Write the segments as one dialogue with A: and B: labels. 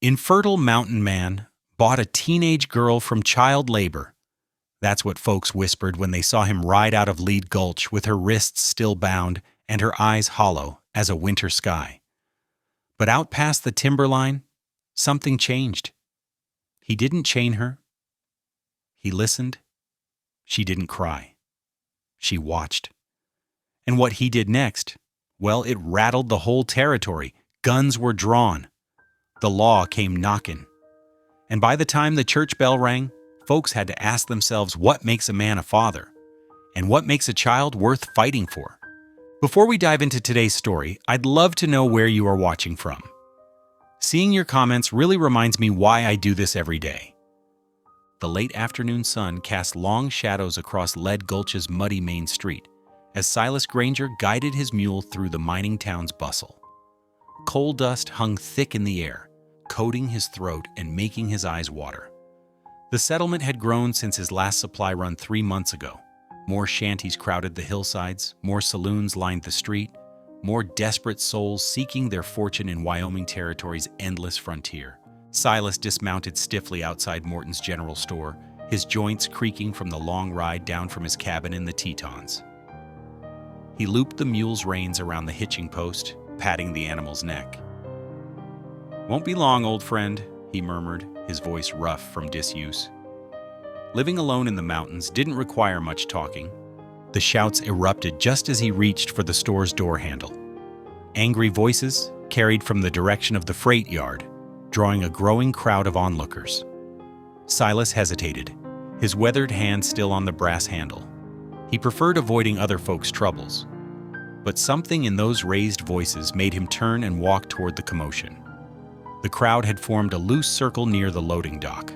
A: Infertile mountain man bought a teenage girl from child labor. That's what folks whispered when they saw him ride out of Lead Gulch with her wrists still bound and her eyes hollow as a winter sky. But out past the timberline, something changed. He didn't chain her. He listened. She didn't cry. She watched. And what he did next, well, it rattled the whole territory. Guns were drawn. The law came knockin'. And by the time the church bell rang, folks had to ask themselves what makes a man a father and what makes a child worth fighting for. Before we dive into today's story, I'd love to know where you are watching from. Seeing your comments really reminds me why I do this every day. The late afternoon sun cast long shadows across Lead Gulch's muddy main street as Silas Granger guided his mule through the mining town's bustle. Coal dust hung thick in the air, coating his throat and making his eyes water. The settlement had grown since his last supply run 3 months ago. More shanties crowded the hillsides, more saloons lined the street, more desperate souls seeking their fortune in Wyoming Territory's endless frontier. Silas dismounted stiffly outside Morton's General Store, his joints creaking from the long ride down from his cabin in the Tetons. He looped the mule's reins around the hitching post, patting the animal's neck. "Won't be long, old friend," he murmured, his voice rough from disuse. Living alone in the mountains didn't require much talking. The shouts erupted just as he reached for the store's door handle. Angry voices carried from the direction of the freight yard, drawing a growing crowd of onlookers. Silas hesitated, his weathered hand still on the brass handle. He preferred avoiding other folks' troubles. But something in those raised voices made him turn and walk toward the commotion. The crowd had formed a loose circle near the loading dock.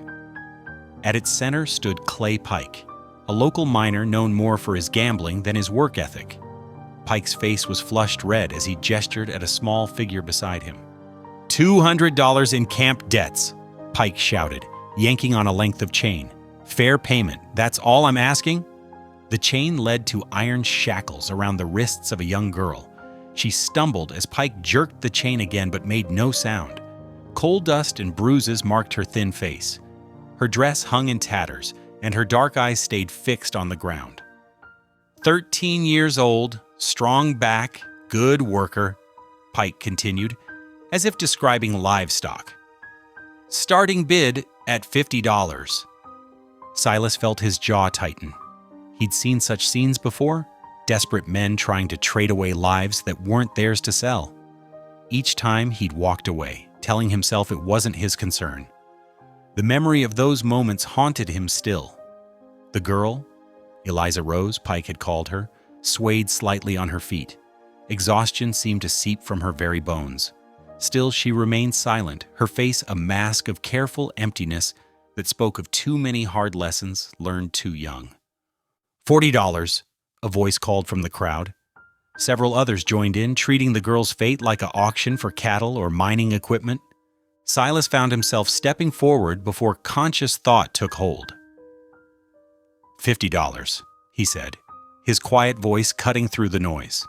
A: At its center stood Clay Pike, a local miner known more for his gambling than his work ethic. Pike's face was flushed red as he gestured at a small figure beside him. $200 in camp debts, Pike shouted, yanking on a length of chain. "Fair payment, that's all I'm asking?" The chain led to iron shackles around the wrists of a young girl. She stumbled as Pike jerked the chain again but made no sound. Coal dust and bruises marked her thin face. Her dress hung in tatters, and her dark eyes stayed fixed on the ground. 13 years old, strong back, good worker, Pike continued, as if describing livestock. "Starting bid at $50. Silas felt his jaw tighten. He'd seen such scenes before, desperate men trying to trade away lives that weren't theirs to sell. Each time he'd walked away, telling himself it wasn't his concern. The memory of those moments haunted him still. The girl, Eliza Rose, Pike had called her, swayed slightly on her feet. Exhaustion seemed to seep from her very bones. Still, she remained silent, her face a mask of careful emptiness that spoke of too many hard lessons learned too young. $40, a voice called from the crowd. Several others joined in, treating the girl's fate like an auction for cattle or mining equipment. Silas found himself stepping forward before conscious thought took hold. $50, he said, his quiet voice cutting through the noise.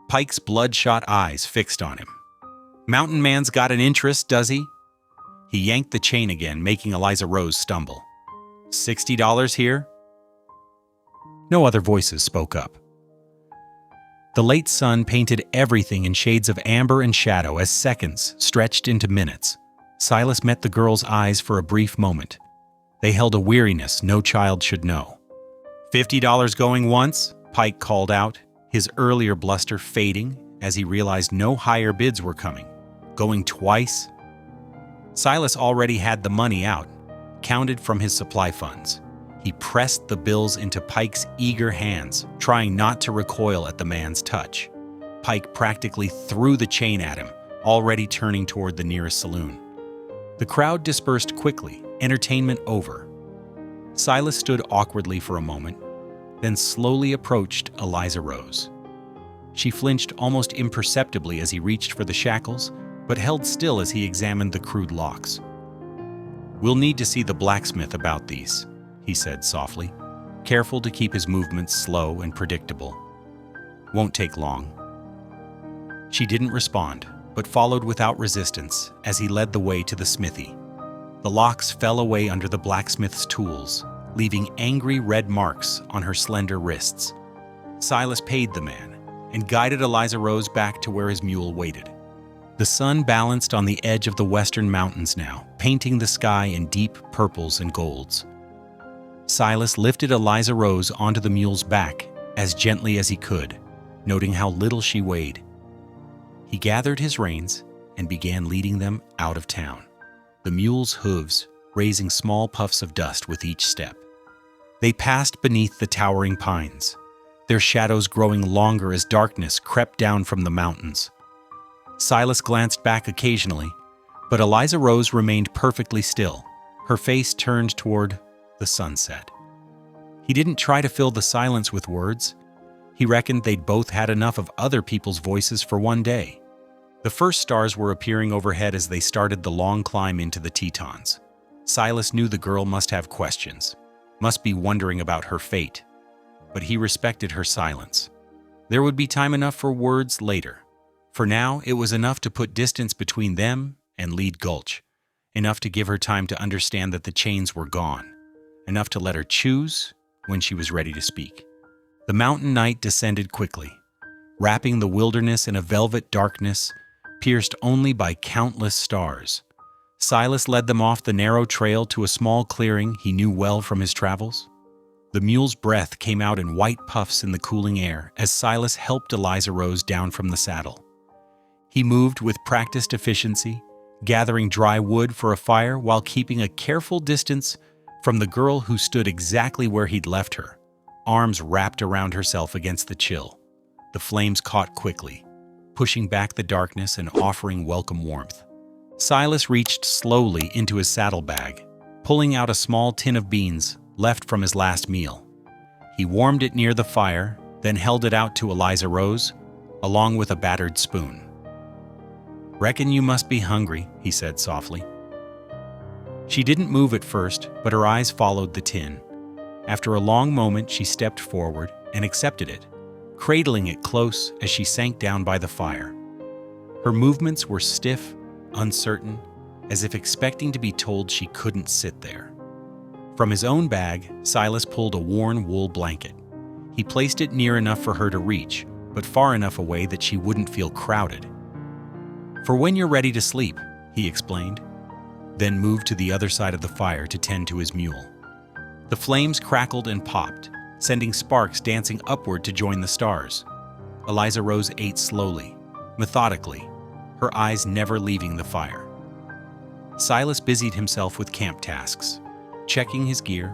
A: Pike's bloodshot eyes fixed on him. "Mountain man's got an interest, does he?" He yanked the chain again, making Eliza Rose stumble. $60 here? No other voices spoke up. The late sun painted everything in shades of amber and shadow as seconds stretched into minutes. Silas met the girl's eyes for a brief moment. They held a weariness no child should know. $50 going once, Pike called out, his earlier bluster fading as he realized no higher bids were coming. Going twice? Silas already had the money out, counted from his supply funds. He pressed the bills into Pike's eager hands, trying not to recoil at the man's touch. Pike practically threw the chain at him, already turning toward the nearest saloon. The crowd dispersed quickly, entertainment over. Silas stood awkwardly for a moment, then slowly approached Eliza Rose. She flinched almost imperceptibly as he reached for the shackles, but held still as he examined the crude locks. "We'll need to see the blacksmith about these," he said softly, careful to keep his movements slow and predictable. "Won't take long." She didn't respond, but followed without resistance as he led the way to the smithy. The locks fell away under the blacksmith's tools, leaving angry red marks on her slender wrists. Silas paid the man and guided Eliza Rose back to where his mule waited. The sun balanced on the edge of the western mountains now, painting the sky in deep purples and golds. Silas lifted Eliza Rose onto the mule's back as gently as he could, noting how little she weighed. He gathered his reins and began leading them out of town, the mule's hooves raising small puffs of dust with each step. They passed beneath the towering pines, their shadows growing longer as darkness crept down from the mountains. Silas glanced back occasionally, but Eliza Rose remained perfectly still, her face turned toward the sunset. He didn't try to fill the silence with words. He reckoned they'd both had enough of other people's voices for one day. The first stars were appearing overhead as they started the long climb into the Tetons. Silas knew the girl must have questions, must be wondering about her fate, but he respected her silence. There would be time enough for words later. For now, it was enough to put distance between them and Lead Gulch, enough to give her time to understand that the chains were gone, enough to let her choose when she was ready to speak. The mountain night descended quickly, wrapping the wilderness in a velvet darkness pierced only by countless stars. Silas led them off the narrow trail to a small clearing he knew well from his travels. The mule's breath came out in white puffs in the cooling air as Silas helped Eliza Rose down from the saddle. He moved with practiced efficiency, gathering dry wood for a fire while keeping a careful distance from the girl who stood exactly where he'd left her, arms wrapped around herself against the chill. The flames caught quickly, pushing back the darkness and offering welcome warmth. Silas reached slowly into his saddlebag, pulling out a small tin of beans left from his last meal. He warmed it near the fire, then held it out to Eliza Rose, along with a battered spoon. "Reckon you must be hungry," he said softly. She didn't move at first, but her eyes followed the tin. After a long moment, she stepped forward and accepted it, cradling it close as she sank down by the fire. Her movements were stiff, uncertain, as if expecting to be told she couldn't sit there. From his own bag, Silas pulled a worn wool blanket. He placed it near enough for her to reach, but far enough away that she wouldn't feel crowded. "For when you're ready to sleep," he explained, then moved to the other side of the fire to tend to his mule. The flames crackled and popped, sending sparks dancing upward to join the stars. Eliza Rose ate slowly, methodically, her eyes never leaving the fire. Silas busied himself with camp tasks, checking his gear,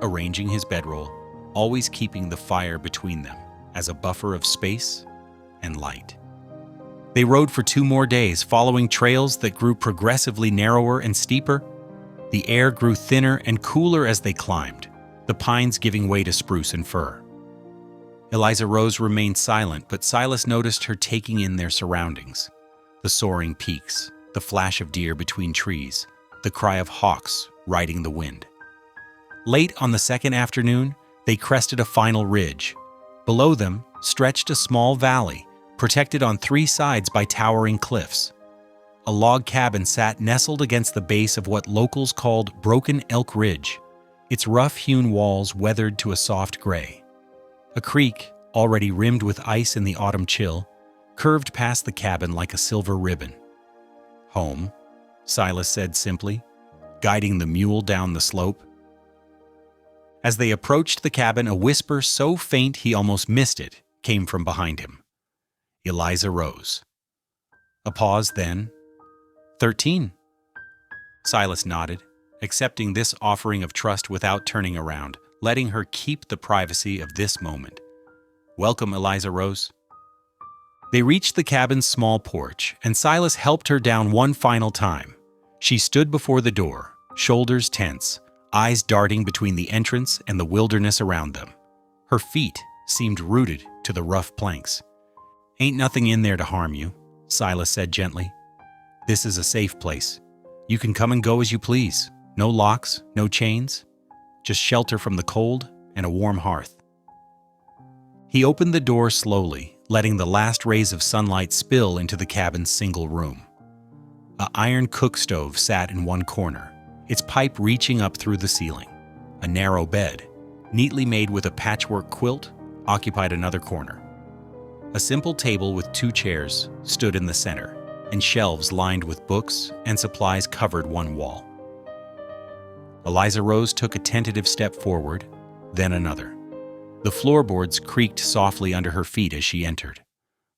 A: arranging his bedroll, always keeping the fire between them as a buffer of space and light. They rode for 2 more days, following trails that grew progressively narrower and steeper. The air grew thinner and cooler as they climbed, the pines giving way to spruce and fir. Eliza Rose remained silent, but Silas noticed her taking in their surroundings. The soaring peaks, the flash of deer between trees, the cry of hawks riding the wind. Late on the second afternoon, they crested a final ridge. Below them stretched a small valley, protected on 3 sides by towering cliffs. A log cabin sat nestled against the base of what locals called Broken Elk Ridge, its rough-hewn walls weathered to a soft gray. A creek, already rimmed with ice in the autumn chill, curved past the cabin like a silver ribbon. "Home," Silas said simply, guiding the mule down the slope. As they approached the cabin, a whisper so faint he almost missed it came from behind him. Eliza Rose. A pause, then, 13. Silas nodded, accepting this offering of trust without turning around, letting her keep the privacy of this moment. "Welcome, Eliza Rose." They reached the cabin's small porch, and Silas helped her down one final time. She stood before the door, shoulders tense, eyes darting between the entrance and the wilderness around them. Her feet seemed rooted to the rough planks. "Ain't nothing in there to harm you," Silas said gently. "This is a safe place. You can come and go as you please. No locks, no chains, just shelter from the cold and a warm hearth." He opened the door slowly, letting the last rays of sunlight spill into the cabin's single room. An iron cook stove sat in one corner, its pipe reaching up through the ceiling. A narrow bed, neatly made with a patchwork quilt, occupied another corner. A simple table with 2 chairs stood in the center, and shelves lined with books and supplies covered one wall. Eliza Rose took a tentative step forward, then another. The floorboards creaked softly under her feet as she entered.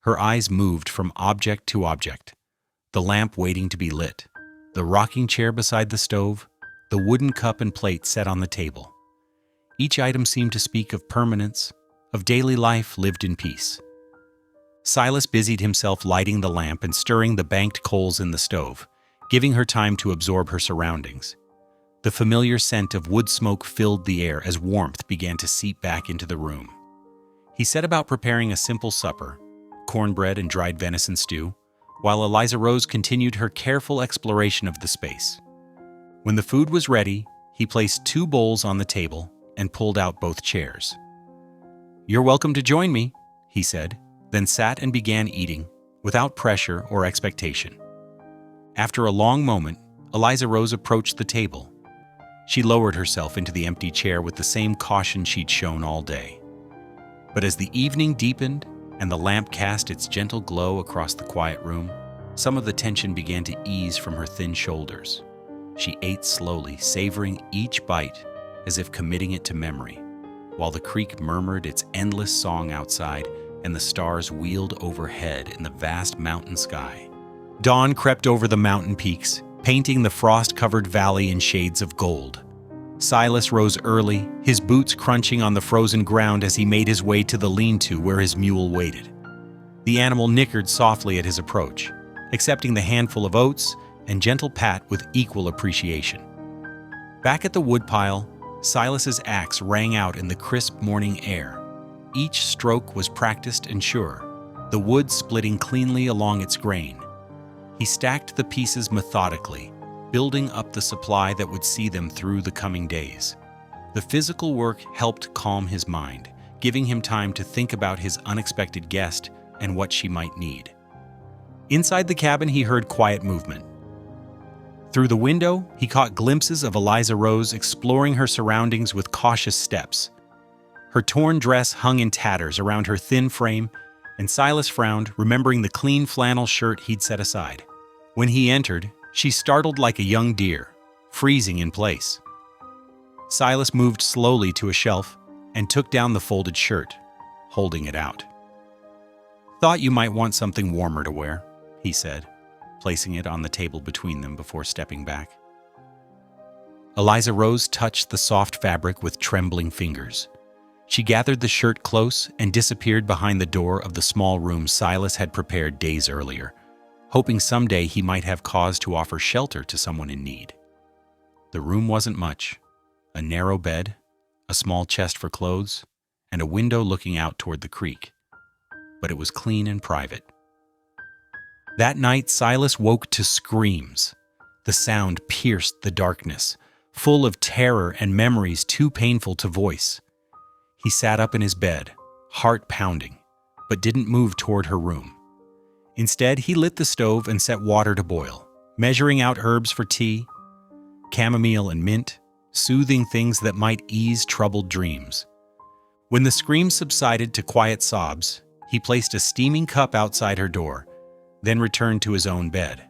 A: Her eyes moved from object to object. The lamp waiting to be lit, the rocking chair beside the stove, the wooden cup and plate set on the table. Each item seemed to speak of permanence, of daily life lived in peace. Silas busied himself lighting the lamp and stirring the banked coals in the stove, giving her time to absorb her surroundings. The familiar scent of wood smoke filled the air as warmth began to seep back into the room. He set about preparing a simple supper, cornbread and dried venison stew, while Eliza Rose continued her careful exploration of the space. When the food was ready, he placed 2 bowls on the table and pulled out both chairs. "You're welcome to join me," he said, then sat and began eating, without pressure or expectation. After a long moment, Eliza Rose approached the table. She lowered herself into the empty chair with the same caution she'd shown all day. But as the evening deepened and the lamp cast its gentle glow across the quiet room, some of the tension began to ease from her thin shoulders. She ate slowly, savoring each bite as if committing it to memory, while the creek murmured its endless song outside and the stars wheeled overhead in the vast mountain sky. Dawn crept over the mountain peaks, painting the frost-covered valley in shades of gold. Silas rose early, his boots crunching on the frozen ground as he made his way to the lean-to where his mule waited. The animal nickered softly at his approach, accepting the handful of oats and gentle pat with equal appreciation. Back at the woodpile, Silas's axe rang out in the crisp morning air. Each stroke was practiced and sure, the wood splitting cleanly along its grain. He stacked the pieces methodically, building up the supply that would see them through the coming days. The physical work helped calm his mind, giving him time to think about his unexpected guest and what she might need. Inside the cabin, he heard quiet movement. Through the window, he caught glimpses of Eliza Rose exploring her surroundings with cautious steps. Her torn dress hung in tatters around her thin frame, and Silas frowned, remembering the clean flannel shirt he'd set aside. When he entered, she startled like a young deer, freezing in place. Silas moved slowly to a shelf and took down the folded shirt, holding it out. "Thought you might want something warmer to wear," he said, placing it on the table between them before stepping back. Eliza Rose touched the soft fabric with trembling fingers. She gathered the shirt close and disappeared behind the door of the small room Silas had prepared days earlier, hoping someday he might have cause to offer shelter to someone in need. The room wasn't much: a narrow bed, a small chest for clothes, and a window looking out toward the creek. But it was clean and private. That night, Silas woke to screams. The sound pierced the darkness, full of terror and memories too painful to voice. He sat up in his bed, heart pounding, but didn't move toward her room. Instead, he lit the stove and set water to boil, measuring out herbs for tea, chamomile and mint, soothing things that might ease troubled dreams. When the screams subsided to quiet sobs, he placed a steaming cup outside her door, then returned to his own bed.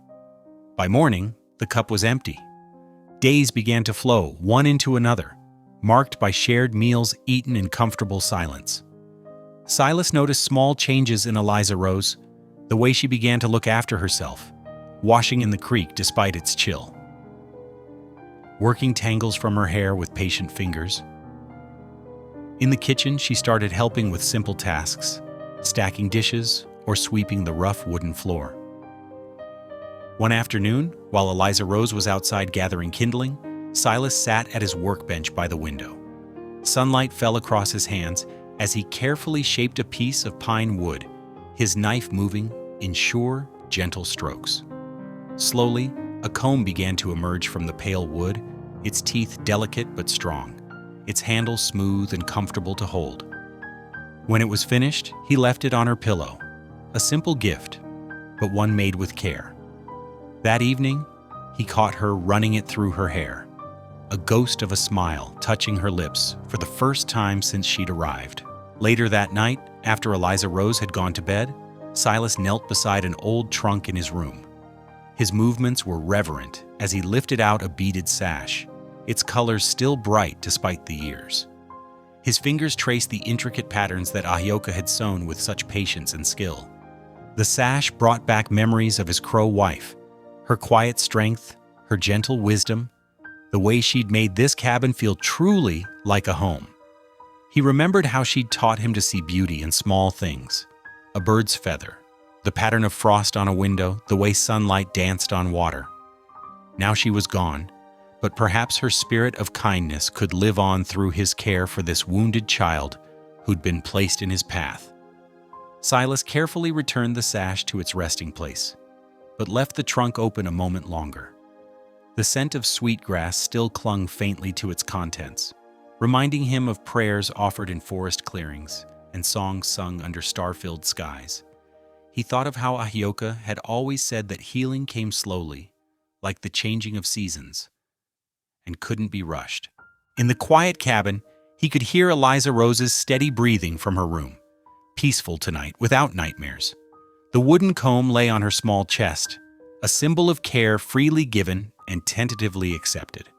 A: By morning, the cup was empty. Days began to flow, one into another, marked by shared meals eaten in comfortable silence. Silas noticed small changes in Eliza Rose, the way she began to look after herself, washing in the creek despite its chill, working tangles from her hair with patient fingers. In the kitchen, she started helping with simple tasks, stacking dishes or sweeping the rough wooden floor. One afternoon, while Eliza Rose was outside gathering kindling, Silas sat at his workbench by the window. Sunlight fell across his hands as he carefully shaped a piece of pine wood, his knife moving in sure, gentle strokes. Slowly, a comb began to emerge from the pale wood, its teeth delicate but strong, its handle smooth and comfortable to hold. When it was finished, he left it on her pillow. A simple gift, but one made with care. That evening, he caught her running it through her hair, a ghost of a smile touching her lips for the first time since she'd arrived. Later that night, after Eliza Rose had gone to bed, Silas knelt beside an old trunk in his room. His movements were reverent as he lifted out a beaded sash, its colors still bright despite the years. His fingers traced the intricate patterns that Ahioka had sewn with such patience and skill. The sash brought back memories of his Crow wife, her quiet strength, her gentle wisdom, the way she'd made this cabin feel truly like a home. He remembered how she'd taught him to see beauty in small things, a bird's feather, the pattern of frost on a window, the way sunlight danced on water. Now she was gone, but perhaps her spirit of kindness could live on through his care for this wounded child who'd been placed in his path. Silas carefully returned the sash to its resting place, but left the trunk open a moment longer. The scent of sweetgrass still clung faintly to its contents, reminding him of prayers offered in forest clearings and songs sung under star-filled skies. He thought of how Ahioka had always said that healing came slowly, like the changing of seasons, and couldn't be rushed. In the quiet cabin, he could hear Eliza Rose's steady breathing from her room, peaceful tonight, without nightmares. The wooden comb lay on her small chest, a symbol of care freely given and tentatively accepted.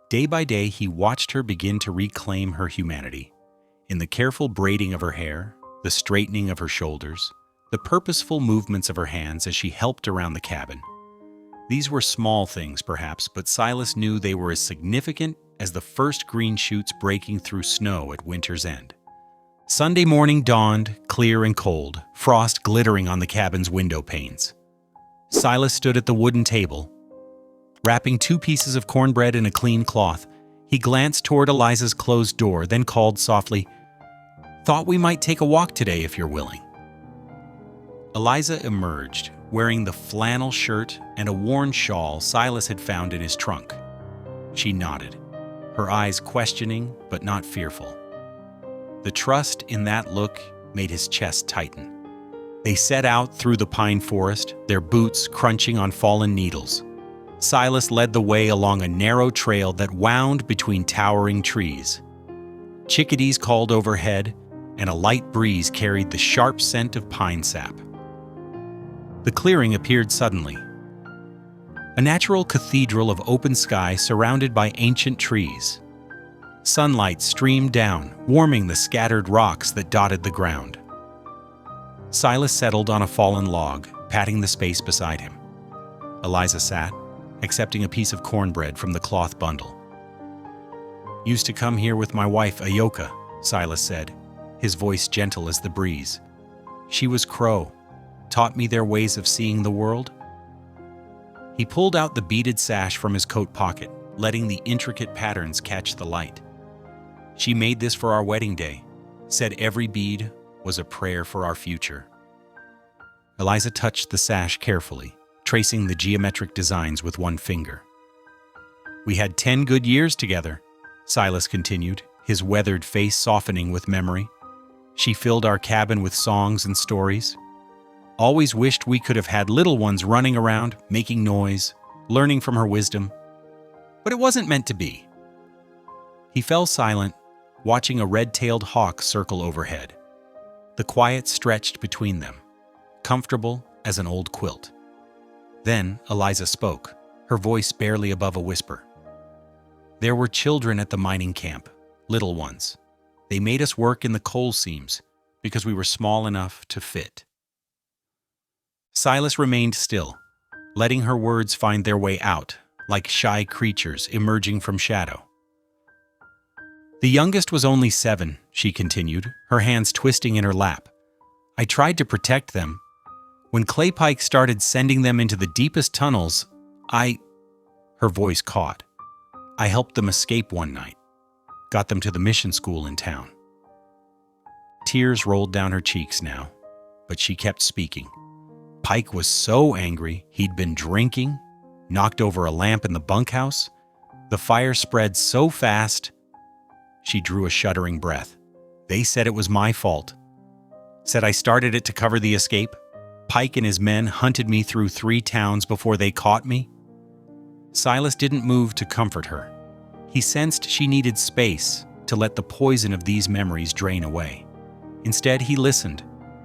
A: Day by day, he watched her begin to reclaim her humanity. In the careful braiding of her hair, the straightening of her shoulders, the purposeful movements of her hands as she helped around the cabin. These were small things, perhaps, but Silas knew they were as significant as the first green shoots breaking through snow at winter's end. Sunday morning dawned, clear and cold, frost glittering on the cabin's window panes. Silas stood at the wooden table, wrapping 2 pieces of cornbread in a clean cloth. He glanced toward Eliza's closed door, then called softly, "Thought we might take a walk today if you're willing." Eliza emerged, wearing the flannel shirt and a worn shawl Silas had found in his trunk. She nodded, her eyes questioning but not fearful. The trust in that look made his chest tighten. They set out through the pine forest, their boots crunching on fallen needles. Silas led the way along a narrow trail that wound between towering trees. Chickadees called overhead, and a light breeze carried the sharp scent of pine sap. The clearing appeared suddenly. A natural cathedral of open sky surrounded by ancient trees. Sunlight streamed down, warming the scattered rocks that dotted the ground. Silas settled on a fallen log, patting the space beside him. Eliza sat, accepting a piece of cornbread from the cloth bundle. "Used to come here with my wife, Ahioka," Silas said, his voice gentle as the breeze. "She was Crow, taught me their ways of seeing the world." He pulled out the beaded sash from his coat pocket, letting the intricate patterns catch the light. "She made this for our wedding day, said every bead was a prayer for our future." Eliza touched the sash carefully, tracing the geometric designs with one finger. "We had 10 good years together," Silas continued, his weathered face softening with memory. "She filled our cabin with songs and stories. Always wished we could have had little ones running around, making noise, learning from her wisdom. But it wasn't meant to be." He fell silent, watching a red-tailed hawk circle overhead. The quiet stretched between them, comfortable as an old quilt. Then Eliza spoke, her voice barely above a whisper. "There were children at the mining camp, little ones. They made us work in the coal seams because we were small enough to fit." Silas remained still, letting her words find their way out, like shy creatures emerging from shadow. "The youngest was only 7, she continued, her hands twisting in her lap. "I tried to protect them. When Clay Pike started sending them into the deepest tunnels, Her voice caught. "I helped them escape one night. Got them to the mission school in town." Tears rolled down her cheeks now, but she kept speaking. "Pike was so angry he'd been drinking, knocked over a lamp in the bunkhouse. The fire spread so fast." She drew a shuddering breath. They said it was my fault. Said I started it to cover the escape. Pike and his men hunted me through 3 towns before they caught me. Silas didn't move to comfort her. He sensed she needed space to let the poison of these memories drain away. Instead, he listened,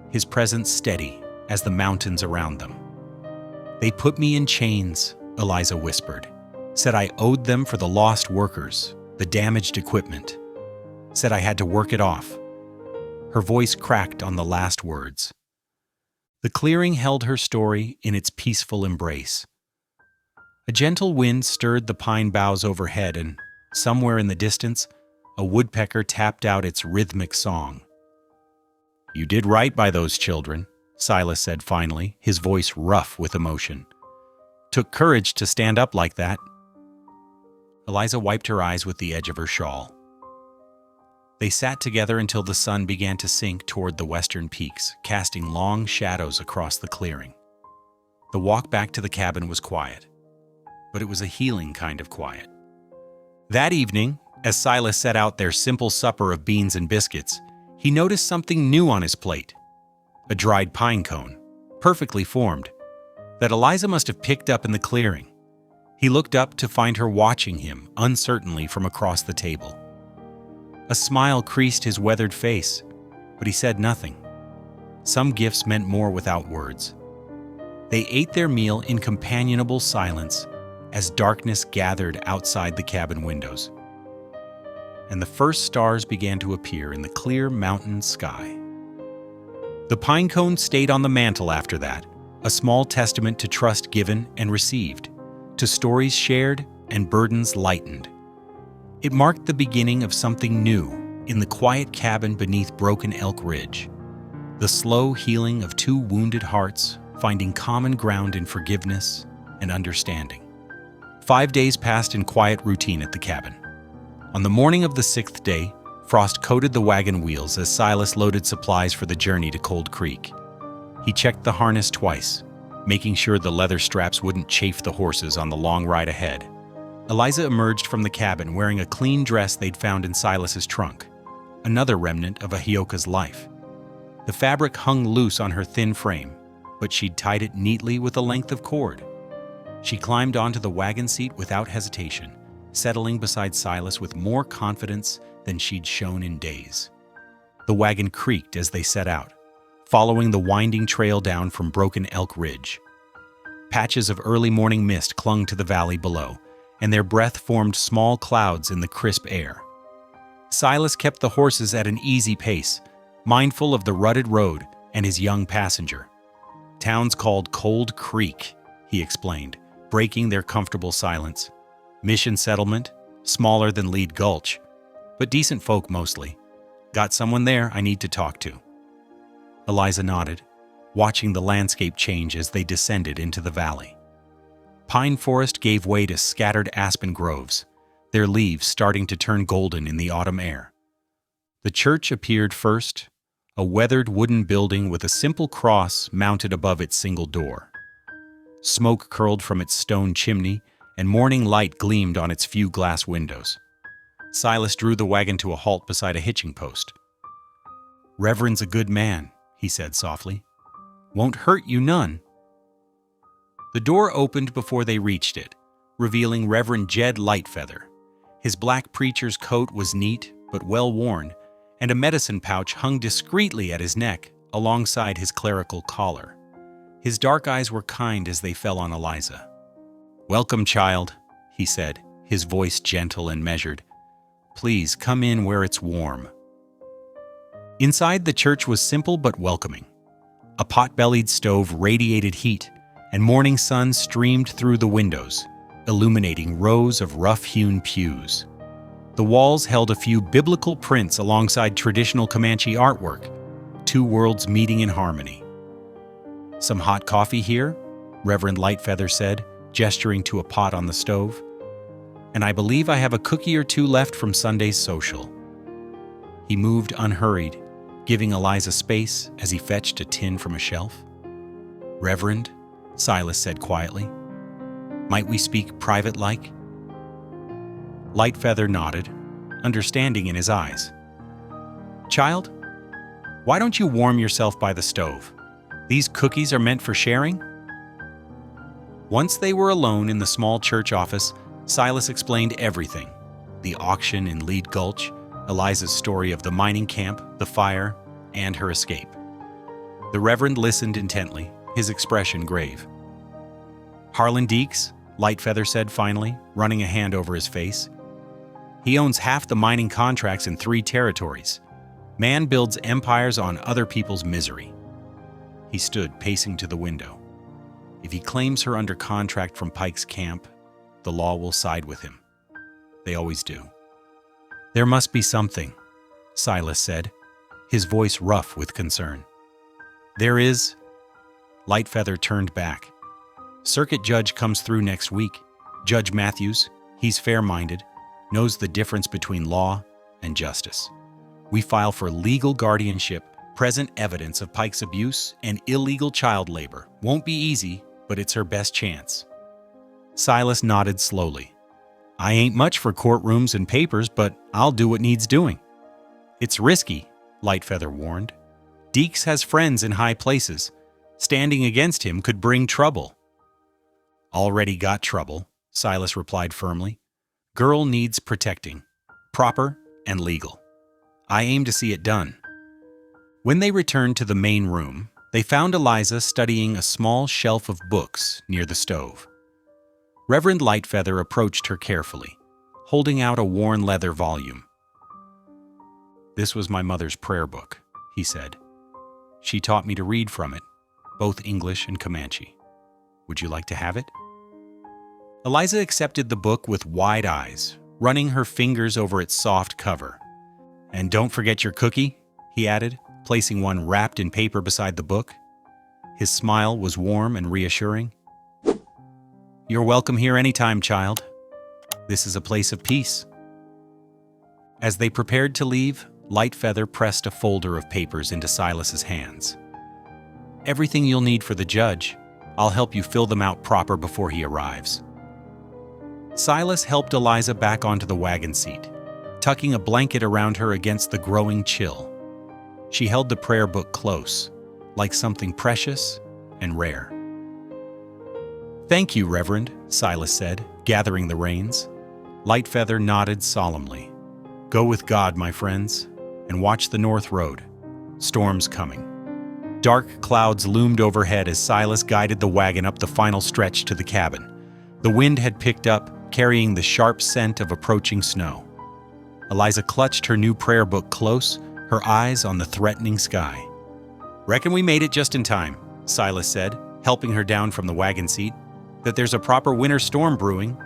A: his presence steady as the mountains around them. They put me in chains, Eliza whispered. Said I owed them for the lost workers, the damaged equipment. Said I had to work it off. Her voice cracked on the last words. The clearing held her story in its peaceful embrace. A gentle wind stirred the pine boughs overhead, and somewhere in the distance, a woodpecker tapped out its rhythmic song. You did right by those children, Silas said finally, his voice rough with emotion. Took courage to stand up like that. Eliza wiped her eyes with the edge of her shawl. They sat together until the sun began to sink toward the western peaks, casting long shadows across the clearing. The walk back to the cabin was quiet, but it was a healing kind of quiet. That evening, as Silas set out their simple supper of beans and biscuits, he noticed something new on his plate. A dried pine cone, perfectly formed, that Eliza must have picked up in the clearing. He looked up to find her watching him uncertainly from across the table. A smile creased his weathered face, but he said nothing. Some gifts meant more without words. They ate their meal in companionable silence as darkness gathered outside the cabin windows. And the first stars began to appear in the clear mountain sky. The pine cone stayed on the mantel after that, a small testament to trust given and received, to stories shared and burdens lightened. It marked the beginning of something new in the quiet cabin beneath Broken Elk Ridge, the slow healing of 2 wounded hearts finding common ground in forgiveness and understanding. 5 days passed in quiet routine at the cabin. On the morning of the 6th day, frost coated the wagon wheels as Silas loaded supplies for the journey to Cold Creek. He checked the harness twice, making sure the leather straps wouldn't chafe the horses on the long ride ahead. Eliza emerged from the cabin wearing a clean dress they'd found in Silas's trunk, another remnant of Ahioka's life. The fabric hung loose on her thin frame, but she'd tied it neatly with a length of cord. She climbed onto the wagon seat without hesitation, settling beside Silas with more confidence than she'd shown in days. The wagon creaked as they set out, following the winding trail down from Broken Elk Ridge. Patches of early morning mist clung to the valley below, and their breath formed small clouds in the crisp air. Silas kept the horses at an easy pace, mindful of the rutted road and his young passenger. Town's called Cold Creek, he explained, breaking their comfortable silence. Mission settlement, smaller than Lead Gulch, but decent folk mostly. Got someone there I need to talk to. Eliza nodded, watching the landscape change as they descended into the valley. Pine forest gave way to scattered aspen groves, their leaves starting to turn golden in the autumn air. The church appeared first, a weathered wooden building with a simple cross mounted above its single door. Smoke curled from its stone chimney, and morning light gleamed on its few glass windows. Silas drew the wagon to a halt beside a hitching post. "Reverend's a good man," he said softly. "Won't hurt you none." The door opened before they reached it, revealing Reverend Jed Lightfeather. His black preacher's coat was neat but well worn, and a medicine pouch hung discreetly at his neck alongside his clerical collar. His dark eyes were kind as they fell on Eliza. "Welcome, child," he said, his voice gentle and measured. "Please come in where it's warm." Inside, the church was simple but welcoming. A pot-bellied stove radiated heat, and morning sun streamed through the windows, illuminating rows of rough-hewn pews. The walls held a few biblical prints alongside traditional Comanche artwork, 2 worlds meeting in harmony. "Some hot coffee here?" Reverend Lightfeather said, gesturing to a pot on the stove. "And I believe I have a cookie or 2 left from Sunday's social." He moved unhurried, giving Eliza space as he fetched a tin from a shelf. "Reverend," Silas said quietly, "might we speak private-like?" Lightfeather nodded, understanding in his eyes. Child, why don't you warm yourself by the stove? These cookies are meant for sharing? Once they were alone in the small church office, Silas explained everything. The auction in Lead Gulch, Eliza's story of the mining camp, the fire, and her escape. The Reverend listened intently, his expression grave. Harlan Deeks, Lightfeather said finally, running a hand over his face. He owns half the mining contracts in 3 territories. Man builds empires on other people's misery. He stood pacing to the window. If he claims her under contract from Pike's camp, the law will side with him. They always do. There must be something, Silas said, his voice rough with concern. There is. Lightfeather turned back. Circuit judge comes through next week. Judge Matthews, he's fair-minded, knows the difference between law and justice. We file for legal guardianship, present evidence of Pike's abuse, and illegal child labor. Won't be easy, but it's her best chance. Silas nodded slowly. I ain't much for courtrooms and papers, but I'll do what needs doing. It's risky, Lightfeather warned. Deeks has friends in high places. Standing against him could bring trouble. Already got trouble, Silas replied firmly. Girl needs protecting, proper and legal. I aim to see it done. When they returned to the main room, they found Eliza studying a small shelf of books near the stove. Reverend Lightfeather approached her carefully, holding out a worn leather volume. This was my mother's prayer book, he said. She taught me to read from it, both English and Comanche. Would you like to have it? Eliza accepted the book with wide eyes, running her fingers over its soft cover. And don't forget your cookie, he added, placing one wrapped in paper beside the book. His smile was warm and reassuring. You're welcome here anytime, child. This is a place of peace. As they prepared to leave, Lightfeather pressed a folder of papers into Silas's hands. Everything you'll need for the judge. I'll help you fill them out proper before he arrives. Silas helped Eliza back onto the wagon seat, tucking a blanket around her against the growing chill. She held the prayer book close, like something precious and rare. Thank you, Reverend, Silas said, gathering the reins. Lightfeather nodded solemnly. Go with God, my friends, and watch the North Road. Storm's coming. Dark clouds loomed overhead as Silas guided the wagon up the final stretch to the cabin. The wind had picked up, carrying the sharp scent of approaching snow. Eliza clutched her new prayer book close, her eyes on the threatening sky. Reckon we made it just in time, Silas said, helping her down from the wagon seat. That there's a proper winter storm brewing.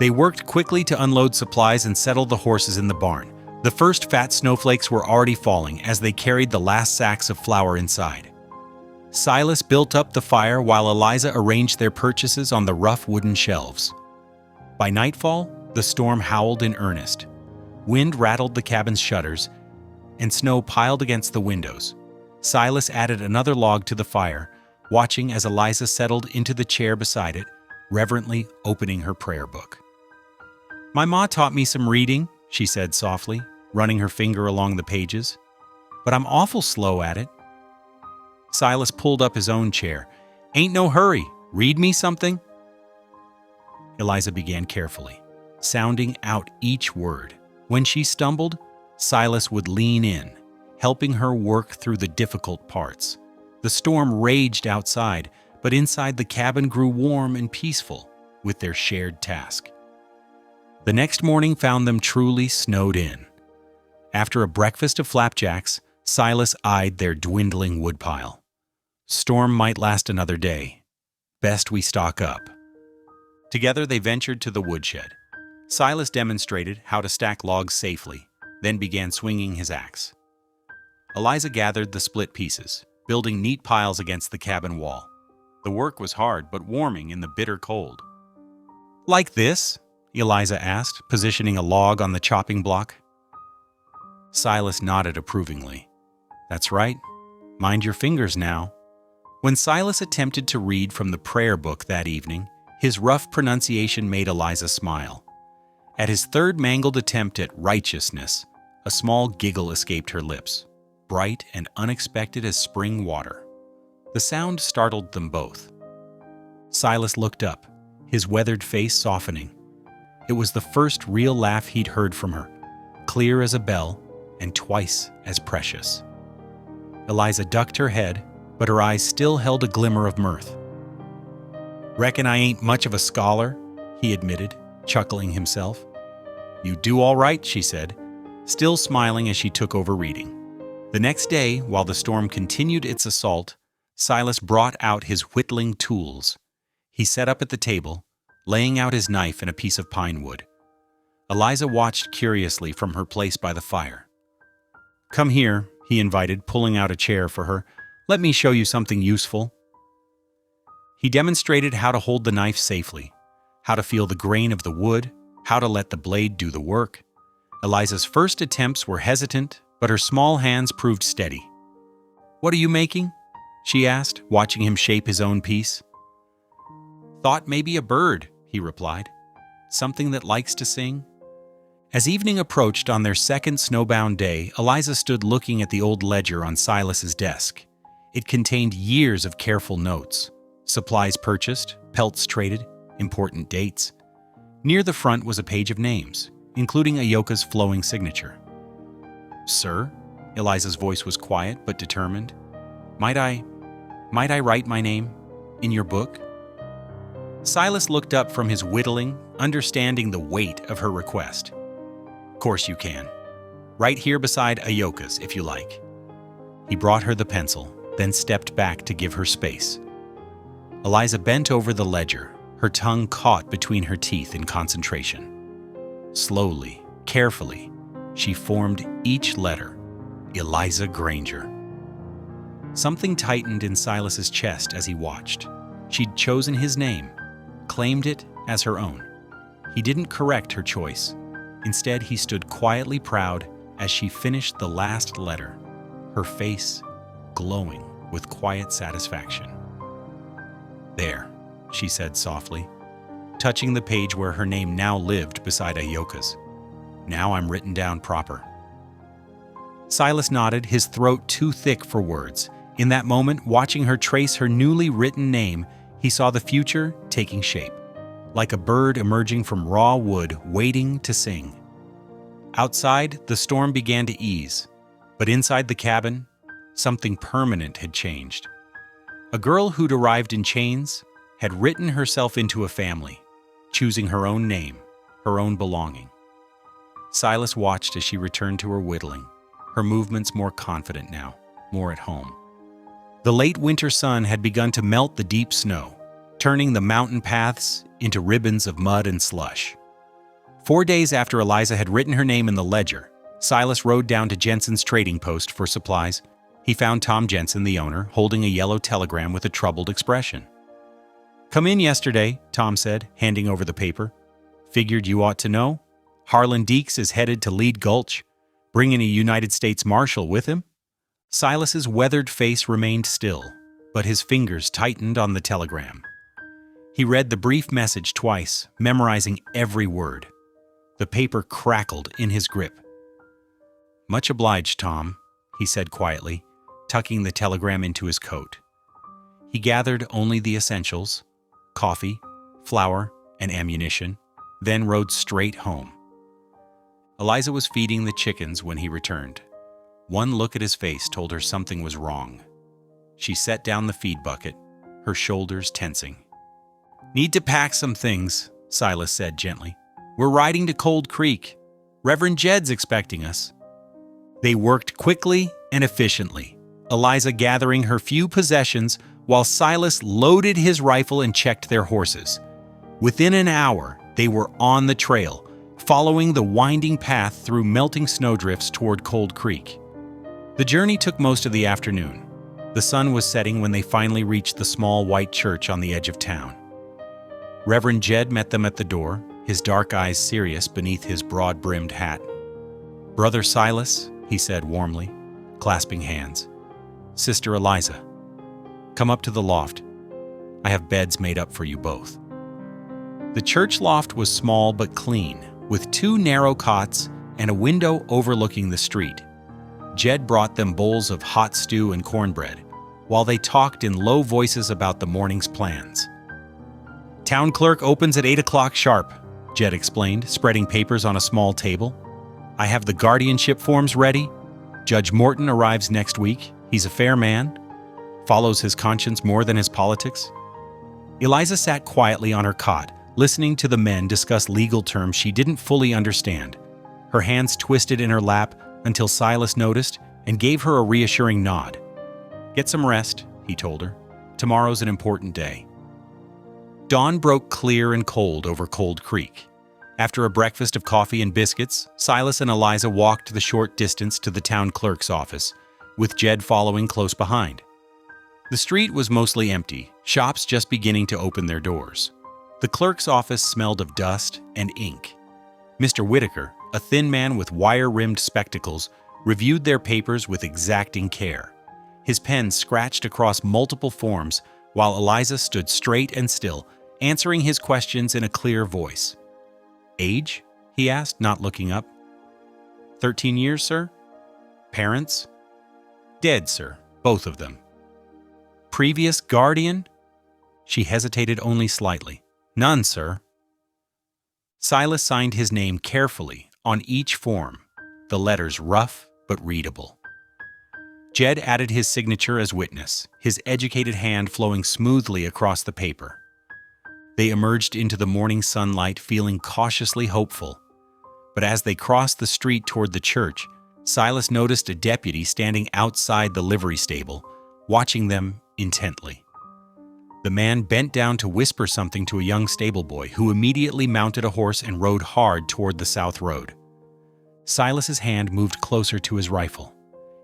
A: They worked quickly to unload supplies and settle the horses in the barn. The first fat snowflakes were already falling as they carried the last sacks of flour inside. Silas built up the fire while Eliza arranged their purchases on the rough wooden shelves. By nightfall, the storm howled in earnest. Wind rattled the cabin's shutters, and snow piled against the windows. Silas added another log to the fire, watching as Eliza settled into the chair beside it, reverently opening her prayer book. My ma taught me some reading, she said softly, running her finger along the pages. But I'm awful slow at it. Silas pulled up his own chair. Ain't no hurry. Read me something? Eliza began carefully, sounding out each word. When she stumbled, Silas would lean in, helping her work through the difficult parts. The storm raged outside, but inside the cabin grew warm and peaceful with their shared task. The next morning found them truly snowed in. After a breakfast of flapjacks, Silas eyed their dwindling woodpile. Storm might last another day. Best we stock up. Together they ventured to the woodshed. Silas demonstrated how to stack logs safely, then began swinging his axe. Eliza gathered the split pieces, building neat piles against the cabin wall. The work was hard but warming in the bitter cold. Like this? Eliza asked, positioning a log on the chopping block. Silas nodded approvingly. That's right. Mind your fingers now. When Silas attempted to read from the prayer book that evening, his rough pronunciation made Eliza smile. At his third mangled attempt at righteousness, A small giggle escaped her lips, bright and unexpected as spring water. The sound startled them both. Silas looked up, his weathered face softening. It was the first real laugh he'd heard from her, clear as a bell and twice as precious. Eliza ducked her head, but her eyes still held a glimmer of mirth. "Reckon I ain't much of a scholar," he admitted, chuckling himself. "You do all right," she said, still smiling as she took over reading. The next day, while the storm continued its assault, Silas brought out his whittling tools. He sat up at the table, laying out his knife and a piece of pine wood. Eliza watched curiously from her place by the fire. "Come here," he invited, pulling out a chair for her. "Let me show you something useful." He demonstrated how to hold the knife safely, how to feel the grain of the wood, how to let the blade do the work. Eliza's first attempts were hesitant, but her small hands proved steady. "What are you making?" she asked, watching him shape his own piece. "Thought maybe a bird," he replied. "Something that likes to sing." As evening approached on their second snowbound day, Eliza stood looking at the old ledger on Silas's desk. It contained years of careful notes, supplies purchased, pelts traded, important dates. Near the front was a page of names, including Ayoka's flowing signature. "Sir?" Eliza's voice was quiet but determined. Might I write my name in your book?" Silas looked up from his whittling, understanding the weight of her request. "Course you can. Right here beside Ayoka's, if you like." He brought her the pencil, then stepped back to give her space. Eliza bent over the ledger, her tongue caught between her teeth in concentration. Slowly, carefully, she formed each letter. Eliza Granger. Something tightened in Silas's chest as he watched. She'd chosen his name, claimed it as her own. He didn't correct her choice. Instead, he stood quietly proud as she finished the last letter, her face glowing with quiet satisfaction. "There," she said softly, touching the page where her name now lived beside Ayoka's. "Now I'm written down proper." Silas nodded, his throat too thick for words. In that moment, watching her trace her newly written name, he saw the future taking shape, like a bird emerging from raw wood waiting to sing. Outside, the storm began to ease, but inside the cabin, something permanent had changed. A girl who'd arrived in chains had written herself into a family, choosing her own name, her own belonging. Silas watched as she returned to her whittling, her movements more confident now, more at home. The late winter sun had begun to melt the deep snow, turning the mountain paths into ribbons of mud and slush. 4 days after Eliza had written her name in the ledger, Silas rode down to Jensen's trading post for supplies. He found Tom Jensen, the owner, holding a yellow telegram with a troubled expression. "Come in yesterday," Tom said, handing over the paper. "Figured you ought to know. Harlan Deeks is headed to Lead Gulch, bringing a United States Marshal with him." Silas's weathered face remained still, but his fingers tightened on the telegram. He read the brief message twice, memorizing every word. The paper crackled in his grip. "Much obliged, Tom," he said quietly, tucking the telegram into his coat. He gathered only the essentials, coffee, flour, and ammunition, then rode straight home. Eliza was feeding the chickens when he returned. One look at his face told her something was wrong. She set down the feed bucket, her shoulders tensing. "Need to pack some things," Silas said gently. "We're riding to Cold Creek. Reverend Jed's expecting us." They worked quickly and efficiently, Eliza gathering her few possessions while Silas loaded his rifle and checked their horses. Within an hour, they were on the trail, following the winding path through melting snowdrifts toward Cold Creek. The journey took most of the afternoon. The sun was setting when they finally reached the small white church on the edge of town. Reverend Jed met them at the door, his dark eyes serious beneath his broad-brimmed hat. "Brother Silas," he said warmly, clasping hands. "Sister Eliza, come up to the loft. I have beds made up for you both." The church loft was small but clean, with 2 narrow cots and a window overlooking the street. Jed brought them bowls of hot stew and cornbread, while they talked in low voices about the morning's plans. "Town clerk opens at 8 o'clock sharp," Jed explained, spreading papers on a small table. "I have the guardianship forms ready. Judge Morton arrives next week. He's a fair man. Follows his conscience more than his politics." Eliza sat quietly on her cot, listening to the men discuss legal terms she didn't fully understand. Her hands twisted in her lap until Silas noticed and gave her a reassuring nod. "Get some rest," he told her. "Tomorrow's an important day." Dawn broke clear and cold over Cold Creek. After a breakfast of coffee and biscuits, Silas and Eliza walked the short distance to the town clerk's office, with Jed following close behind. The street was mostly empty, shops just beginning to open their doors. The clerk's office smelled of dust and ink. Mr. Whitaker, a thin man with wire-rimmed spectacles, reviewed their papers with exacting care. His pen scratched across multiple forms, while Eliza stood straight and still, answering his questions in a clear voice. "Age?" he asked, not looking up. 13 years, sir." "Parents?" "Dead, sir, both of them." "Previous guardian?" She hesitated only slightly. "None, sir." Silas signed his name carefully on each form, the letters rough but readable. Jed added his signature as witness, his educated hand flowing smoothly across the paper. They emerged into the morning sunlight feeling cautiously hopeful. But as they crossed the street toward the church, Silas noticed a deputy standing outside the livery stable, watching them intently. The man bent down to whisper something to a young stable boy who immediately mounted a horse and rode hard toward the south road. Silas's hand moved closer to his rifle.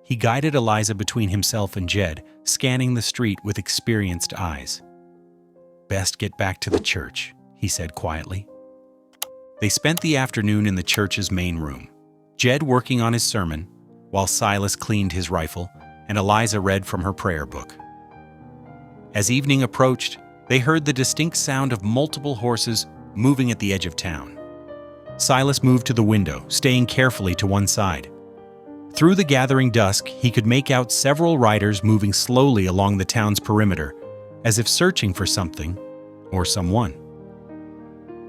A: He guided Eliza between himself and Jed, scanning the street with experienced eyes. "Best get back to the church," he said quietly. They spent the afternoon in the church's main room, Jed working on his sermon, while Silas cleaned his rifle and Eliza read from her prayer book. As evening approached, they heard the distinct sound of multiple horses moving at the edge of town. Silas moved to the window, staying carefully to one side. Through the gathering dusk, he could make out several riders moving slowly along the town's perimeter, as if searching for something or someone.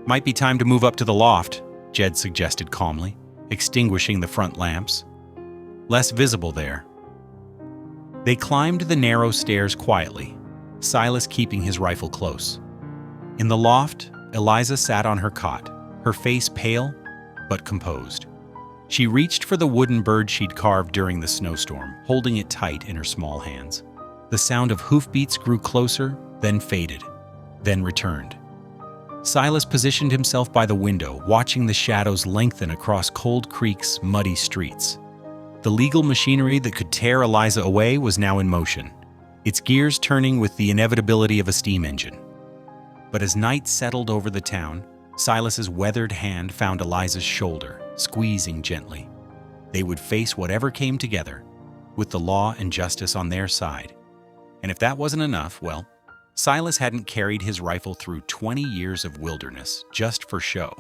A: "Might be time to move up to the loft," Jed suggested calmly, extinguishing the front lamps. "Less visible there." They climbed the narrow stairs quietly, Silas keeping his rifle close. In the loft, Eliza sat on her cot, her face pale but composed. She reached for the wooden bird she'd carved during the snowstorm, holding it tight in her small hands. The sound of hoofbeats grew closer, then faded, then returned. Silas positioned himself by the window, watching the shadows lengthen across Cold Creek's muddy streets. The legal machinery that could tear Eliza away was now in motion, its gears turning with the inevitability of a steam engine. But as night settled over the town, Silas's weathered hand found Eliza's shoulder, squeezing gently. They would face whatever came together, with the law and justice on their side. And if that wasn't enough, well, Silas hadn't carried his rifle through 20 years of wilderness just for show.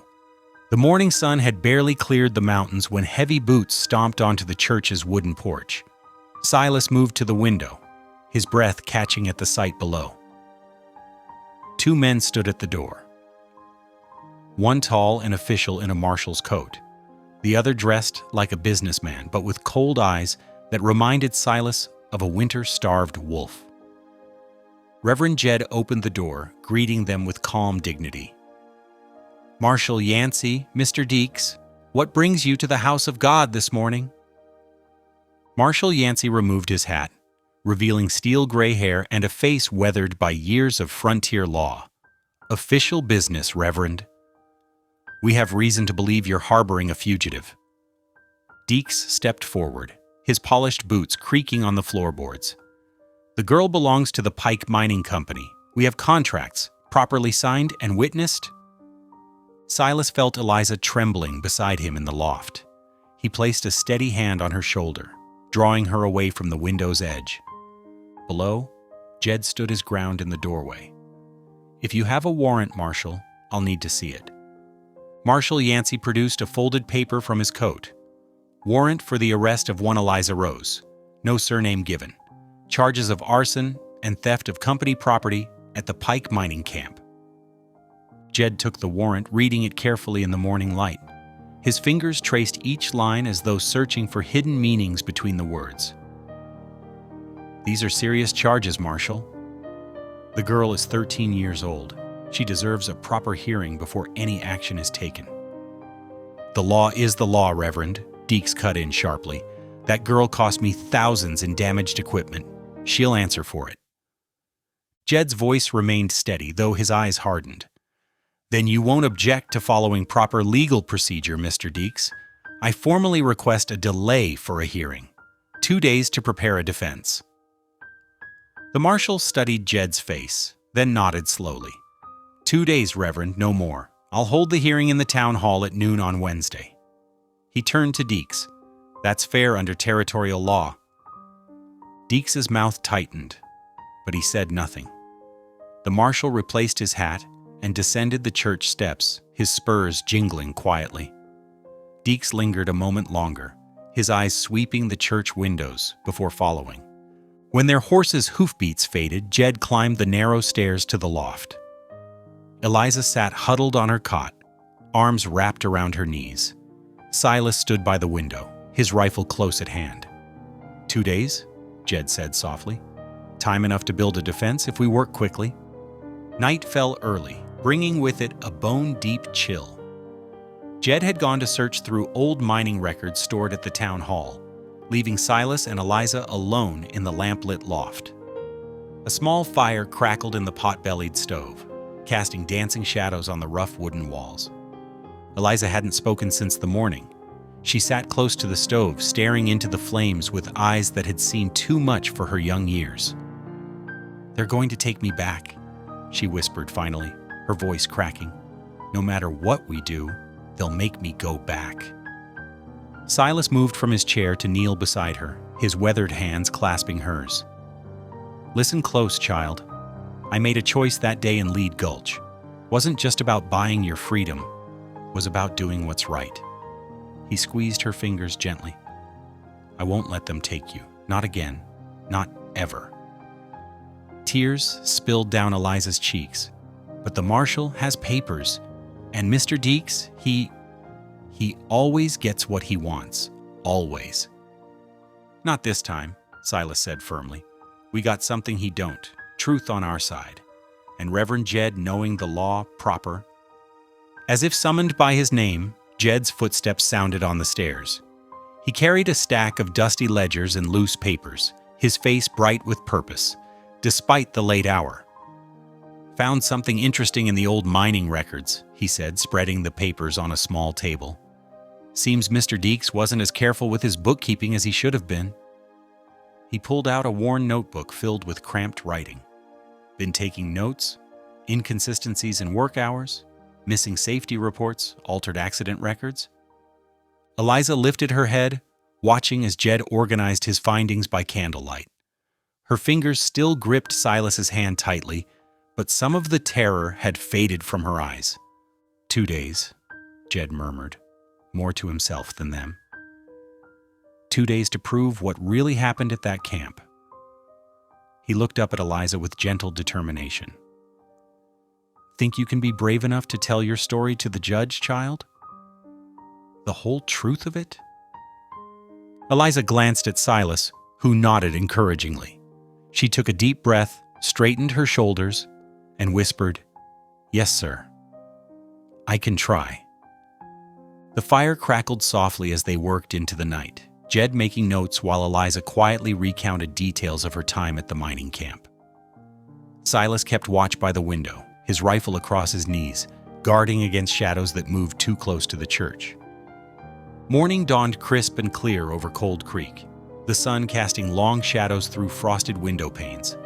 A: The morning sun had barely cleared the mountains when heavy boots stomped onto the church's wooden porch. Silas moved to the window, his breath catching at the sight below. Two men stood at the door. One tall and official in a marshal's coat, the other dressed like a businessman but with cold eyes that reminded Silas of a winter-starved wolf. Reverend Jed opened the door, greeting them with calm dignity. "Marshal Yancey, Mr. Deeks, what brings you to the house of God this morning?" Marshal Yancey removed his hat, revealing steel-gray hair and a face weathered by years of frontier law. "Official business, Reverend. We have reason to believe you're harboring a fugitive." Deeks stepped forward, his polished boots creaking on the floorboards. "The girl belongs to the Pike Mining Company. We have contracts, properly signed and witnessed." Silas felt Eliza trembling beside him in the loft. He placed a steady hand on her shoulder, drawing her away from the window's edge. Below, Jed stood his ground in the doorway. "If you have a warrant, Marshal, I'll need to see it." Marshal Yancey produced a folded paper from his coat. Warrant for the arrest of one Eliza Rose. No surname given. Charges of arson and theft of company property at the Pike mining camp. Jed took the warrant, reading it carefully in the morning light. His fingers traced each line as though searching for hidden meanings between the words. These are serious charges, Marshal. The girl is 13 years old. She deserves a proper hearing before any action is taken. The law is the law, Reverend, Deeks cut in sharply. That girl cost me thousands in damaged equipment. She'll answer for it. Jed's voice remained steady, though his eyes hardened. Then you won't object to following proper legal procedure, Mr. Deeks. I formally request a delay for a hearing. 2 days to prepare a defense. The marshal studied Jed's face, then nodded slowly. 2 days, Reverend, no more. I'll hold the hearing in the town hall at noon on Wednesday. He turned to Deeks. That's fair under territorial law. Deeks's mouth tightened, but he said nothing. The marshal replaced his hat and descended the church steps, his spurs jingling quietly. Deeks lingered a moment longer, his eyes sweeping the church windows before following. When their horses' hoofbeats faded, Jed climbed the narrow stairs to the loft. Eliza sat huddled on her cot, arms wrapped around her knees. Silas stood by the window, his rifle close at hand. 2 days, Jed said softly. Time enough to build a defense if we work quickly. Night fell early, bringing with it a bone-deep chill. Jed had gone to search through old mining records stored at the town hall, leaving Silas and Eliza alone in the lamp-lit loft. A small fire crackled in the pot-bellied stove, casting dancing shadows on the rough wooden walls. Eliza hadn't spoken since the morning. She sat close to the stove, staring into the flames with eyes that had seen too much for her young years. "They're going to take me back," she whispered finally, her voice cracking. "No matter what we do, they'll make me go back." Silas moved from his chair to kneel beside her, his weathered hands clasping hers. "Listen close, child. I made a choice that day in Lead Gulch. Wasn't just about buying your freedom, was about doing what's right." He squeezed her fingers gently. "I won't let them take you. Not again. Not ever." Tears spilled down Eliza's cheeks. "But the marshal has papers, and Mr. Deeks, he always gets what he wants. Always." "Not this time," Silas said firmly. "We got something he don't. Truth on our side. And Reverend Jed knowing the law proper." As if summoned by his name, Jed's footsteps sounded on the stairs. He carried a stack of dusty ledgers and loose papers, his face bright with purpose, despite the late hour. "Found something interesting in the old mining records," he said, spreading the papers on a small table. "Seems Mr. Deeks wasn't as careful with his bookkeeping as he should have been." He pulled out a worn notebook filled with cramped writing. Been taking notes? Inconsistencies in work hours? Missing safety reports? Altered accident records? Eliza lifted her head, watching as Jed organized his findings by candlelight. Her fingers still gripped Silas's hand tightly, but some of the terror had faded from her eyes. 2 days, Jed murmured, more to himself than them. 2 days to prove what really happened at that camp. He looked up at Eliza with gentle determination. "Think you can be brave enough to tell your story to the judge, child? The whole truth of it?" Eliza glanced at Silas, who nodded encouragingly. She took a deep breath, straightened her shoulders, and whispered, "Yes, sir. I can try." The fire crackled softly as they worked into the night, Jed making notes while Eliza quietly recounted details of her time at the mining camp. Silas kept watch by the window, his rifle across his knees, guarding against shadows that moved too close to the church. Morning dawned crisp and clear over Cold Creek, the sun casting long shadows through frosted window panes.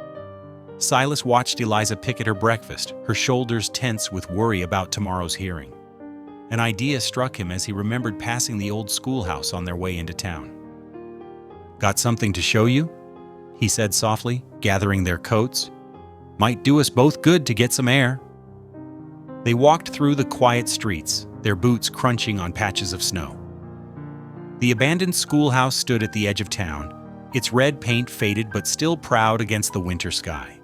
A: Silas watched Eliza pick at her breakfast, her shoulders tense with worry about tomorrow's hearing. An idea struck him as he remembered passing the old schoolhouse on their way into town. "Got something to show you?" he said softly, gathering their coats. "Might do us both good to get some air." They walked through the quiet streets, their boots crunching on patches of snow. The abandoned schoolhouse stood at the edge of town, its red paint faded but still proud against the winter sky.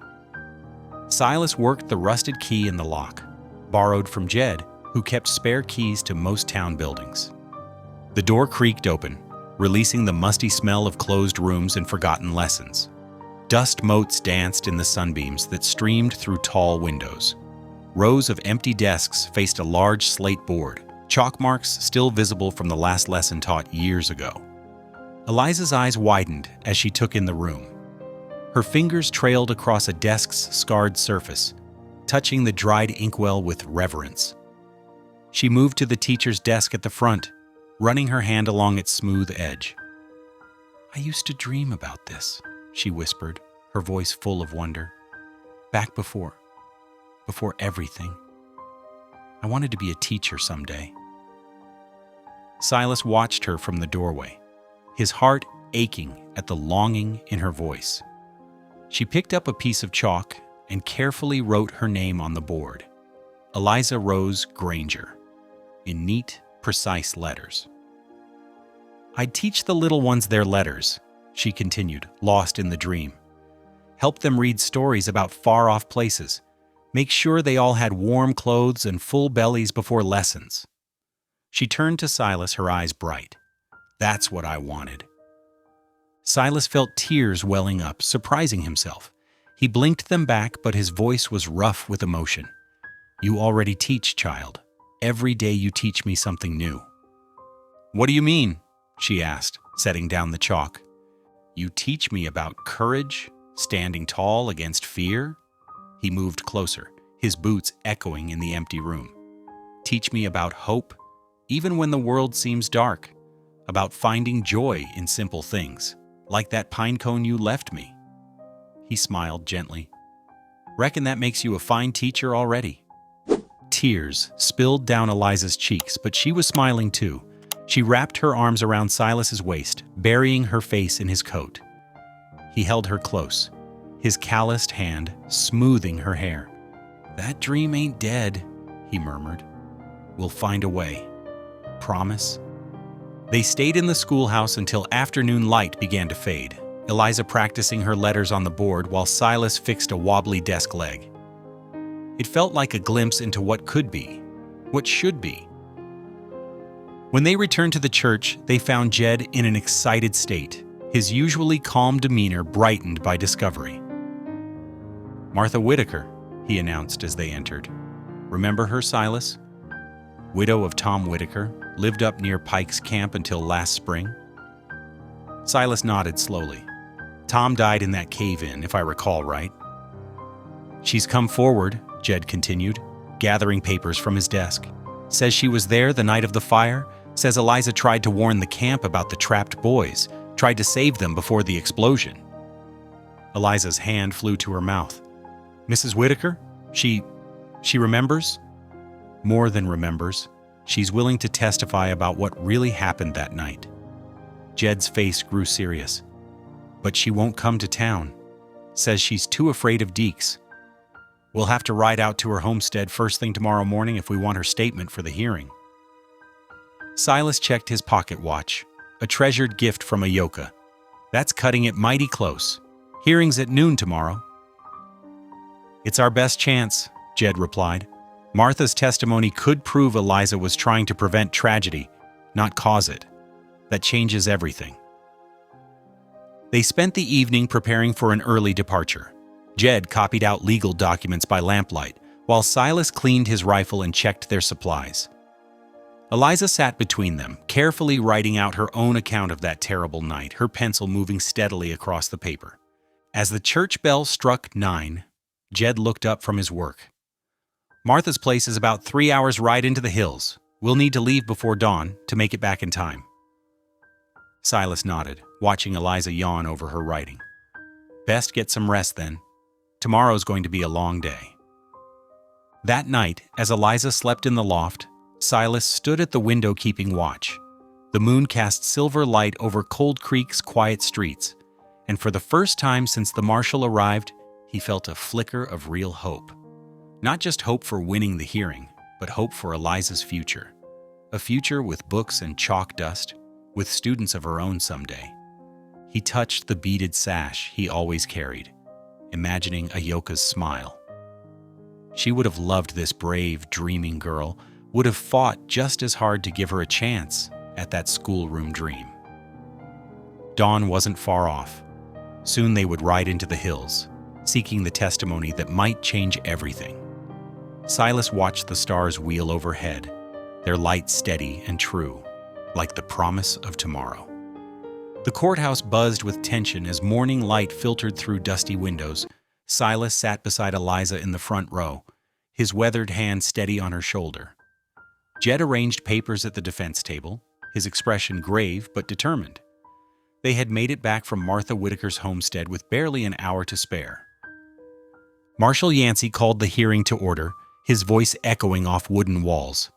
A: Silas worked the rusted key in the lock, borrowed from Jed, who kept spare keys to most town buildings. The door creaked open, releasing the musty smell of closed rooms and forgotten lessons. Dust motes danced in the sunbeams that streamed through tall windows. Rows of empty desks faced a large slate board, chalk marks still visible from the last lesson taught years ago. Eliza's eyes widened as she took in the room. Her fingers trailed across a desk's scarred surface, touching the dried inkwell with reverence. She moved to the teacher's desk at the front, running her hand along its smooth edge. "I used to dream about this," she whispered, her voice full of wonder. "Back before everything. I wanted to be a teacher someday." Silas watched her from the doorway, his heart aching at the longing in her voice. She picked up a piece of chalk and carefully wrote her name on the board, Eliza Rose Granger, in neat, precise letters. "I'd teach the little ones their letters," she continued, lost in the dream. "Help them read stories about far-off places. Make sure they all had warm clothes and full bellies before lessons." She turned to Silas, her eyes bright. "That's what I wanted." Silas felt tears welling up, surprising himself. He blinked them back, but his voice was rough with emotion. "You already teach, child. Every day you teach me something new." "What do you mean?" she asked, setting down the chalk. "You teach me about courage, standing tall against fear." He moved closer, his boots echoing in the empty room. "Teach me about hope, even when the world seems dark, about finding joy in simple things, like that pine cone you left me." He smiled gently. "Reckon that makes you a fine teacher already." Tears spilled down Eliza's cheeks, but she was smiling too. She wrapped her arms around Silas's waist, burying her face in his coat. He held her close, his calloused hand smoothing her hair. "That dream ain't dead," he murmured. "We'll find a way. Promise?" They stayed in the schoolhouse until afternoon light began to fade, Eliza practicing her letters on the board while Silas fixed a wobbly desk leg. It felt like a glimpse into what could be, what should be. When they returned to the church, they found Jed in an excited state, his usually calm demeanor brightened by discovery. "Martha Whitaker," he announced as they entered. "Remember her, Silas? Widow of Tom Whitaker, lived up near Pike's Camp until last spring." Silas nodded slowly. "Tom died in that cave-in, if I recall right." "She's come forward," Jed continued, gathering papers from his desk. "Says she was there the night of the fire. Says Eliza tried to warn the camp about the trapped boys, tried to save them before the explosion." Eliza's hand flew to her mouth. "Mrs. Whitaker? She remembers?" "More than remembers. She's willing to testify about what really happened that night." Jed's face grew serious. "But she won't come to town. Says she's too afraid of Deeks. We'll have to ride out to her homestead first thing tomorrow morning if we want her statement for the hearing." Silas checked his pocket watch, a treasured gift from Ayoka. "That's cutting it mighty close. Hearing's at noon tomorrow." "It's our best chance," Jed replied. "Martha's testimony could prove Eliza was trying to prevent tragedy, not cause it. That changes everything." They spent the evening preparing for an early departure. Jed copied out legal documents by lamplight, while Silas cleaned his rifle and checked their supplies. Eliza sat between them, carefully writing out her own account of that terrible night, her pencil moving steadily across the paper. As the church bell struck 9, Jed looked up from his work. "Martha's place is about 3 hours' ride into the hills. We'll need to leave before dawn to make it back in time." Silas nodded, watching Eliza yawn over her writing. "Best get some rest then. Tomorrow's going to be a long day." That night, as Eliza slept in the loft, Silas stood at the window keeping watch. The moon cast silver light over Cold Creek's quiet streets, and for the first time since the marshal arrived, he felt a flicker of real hope. Not just hope for winning the hearing, but hope for Eliza's future. a future with books and chalk dust, with students of her own someday. He touched the beaded sash he always carried, imagining Ayoka's smile. She would have loved this brave, dreaming girl, would have fought just as hard to give her a chance at that schoolroom dream. Dawn wasn't far off. Soon they would ride into the hills, seeking the testimony that might change everything. Silas watched the stars wheel overhead, their light steady and true, like the promise of tomorrow. The courthouse buzzed with tension as morning light filtered through dusty windows. Silas sat beside Eliza in the front row, his weathered hand steady on her shoulder. Jed arranged papers at the defense table, his expression grave but determined. They had made it back from Martha Whitaker's homestead with barely an hour to spare. Marshal Yancey called the hearing to order, his voice echoing off wooden walls.